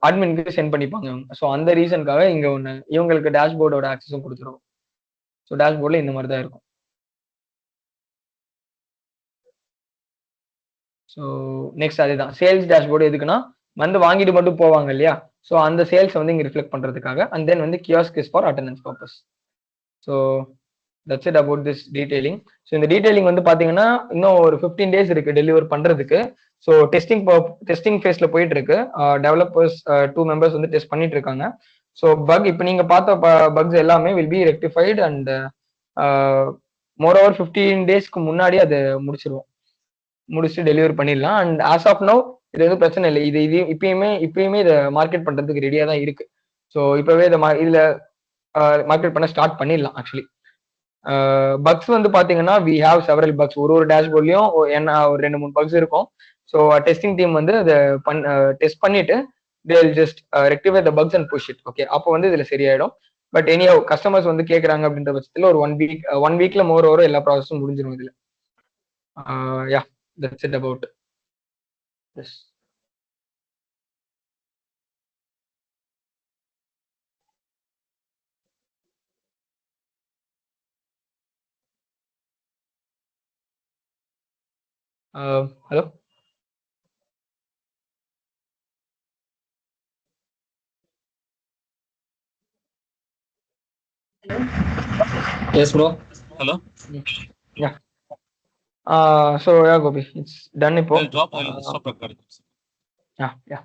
அட்மினுக்கு சென்ட் பண்ணிப்பாங்க இவங்க. ஸோ அந்த ரீசனுக்காக இங்க ஒன்று இவங்களுக்கு டேஷ்போர்டோட ஆக்சஸும் கொடுத்துருவோம். ஸோ டேஷ்போர்டில் இந்த மாதிரி தான் இருக்கும். ஸோ நெக்ஸ்ட் அதுதான் சேல்ஸ் டேஷ்போர்டு எதுக்குன்னா வந்து வாங்கிட்டு மட்டும் போவாங்க இல்லையா, ஸோ அந்த சேல்ஸ் வந்து இங்க ரிஃப்ளெக்ட் பண்றதுக்காக. அண்ட் தென் வந்து kiosk is for attendance purpose. So that's it about this detailing. So இந்த டீடைலிங் வந்து பாத்தீங்கன்னா இன்னும் ஒரு 15 டேஸ் இருக்கு டெலிவர் பண்றதுக்கு. ஸோ டெஸ்டிங் ஃபேஸ்ல போயிட்டு இருக்கு. டெவலப்பர்ஸ் 2 மெம்பர்ஸ் வந்து டெஸ்ட் பண்ணிட்டு இருக்காங்க. ஸோ பக் இப்போ நீங்க பார்த்த பக்ஸ் எல்லாமே will be rectified and moreover 15 டேஸ்க்கு முன்னாடி அதை முடிச்சு டெலிவரி பண்ணிடலாம். அண்ட் ஆஸ் ஆஃப் நவ் இது வந்து பிரச்சனை இல்லை. இது இப்பயுமே இதை மார்க்கெட் பண்றதுக்கு ரெடியா தான் இருக்கு. ஸோ இப்பவே இதுல மார்க்கெட் பண்ண ஸ்டார்ட் பண்ணிடலாம். ஆக்சுவலி பக்ஸ் வந்து பாத்தீங்கன்னா வி ஹாவ் செவரல் பக்ஸ். ஒரு டேஷ்போர்ட்லயும் என்ன ஒரு 2-3 பக்ஸ் இருக்கும். ஸோ டெஸ்டிங் டீம் வந்து அதை டெஸ்ட் பண்ணிட்டு they'll just rectify the bugs and push it. Okay, அப்போ வந்து இதுல சரியாயிடும். பட் எனி கஸ்டமர்ஸ் வந்து கேக்குறாங்க அப்படின்ற பட்சத்துல ஒரு ஒன் வீக்ல மோர் ஓவர் எல்லா ப்ராசஸும் முடிஞ்சிடும் இதுல. Yeah, that's it about this. Hello. Yes, bro. Hello. Yeah. So yeah Gopi, it's done இப்போ. I'll drop. I'll stop recording. யா யா.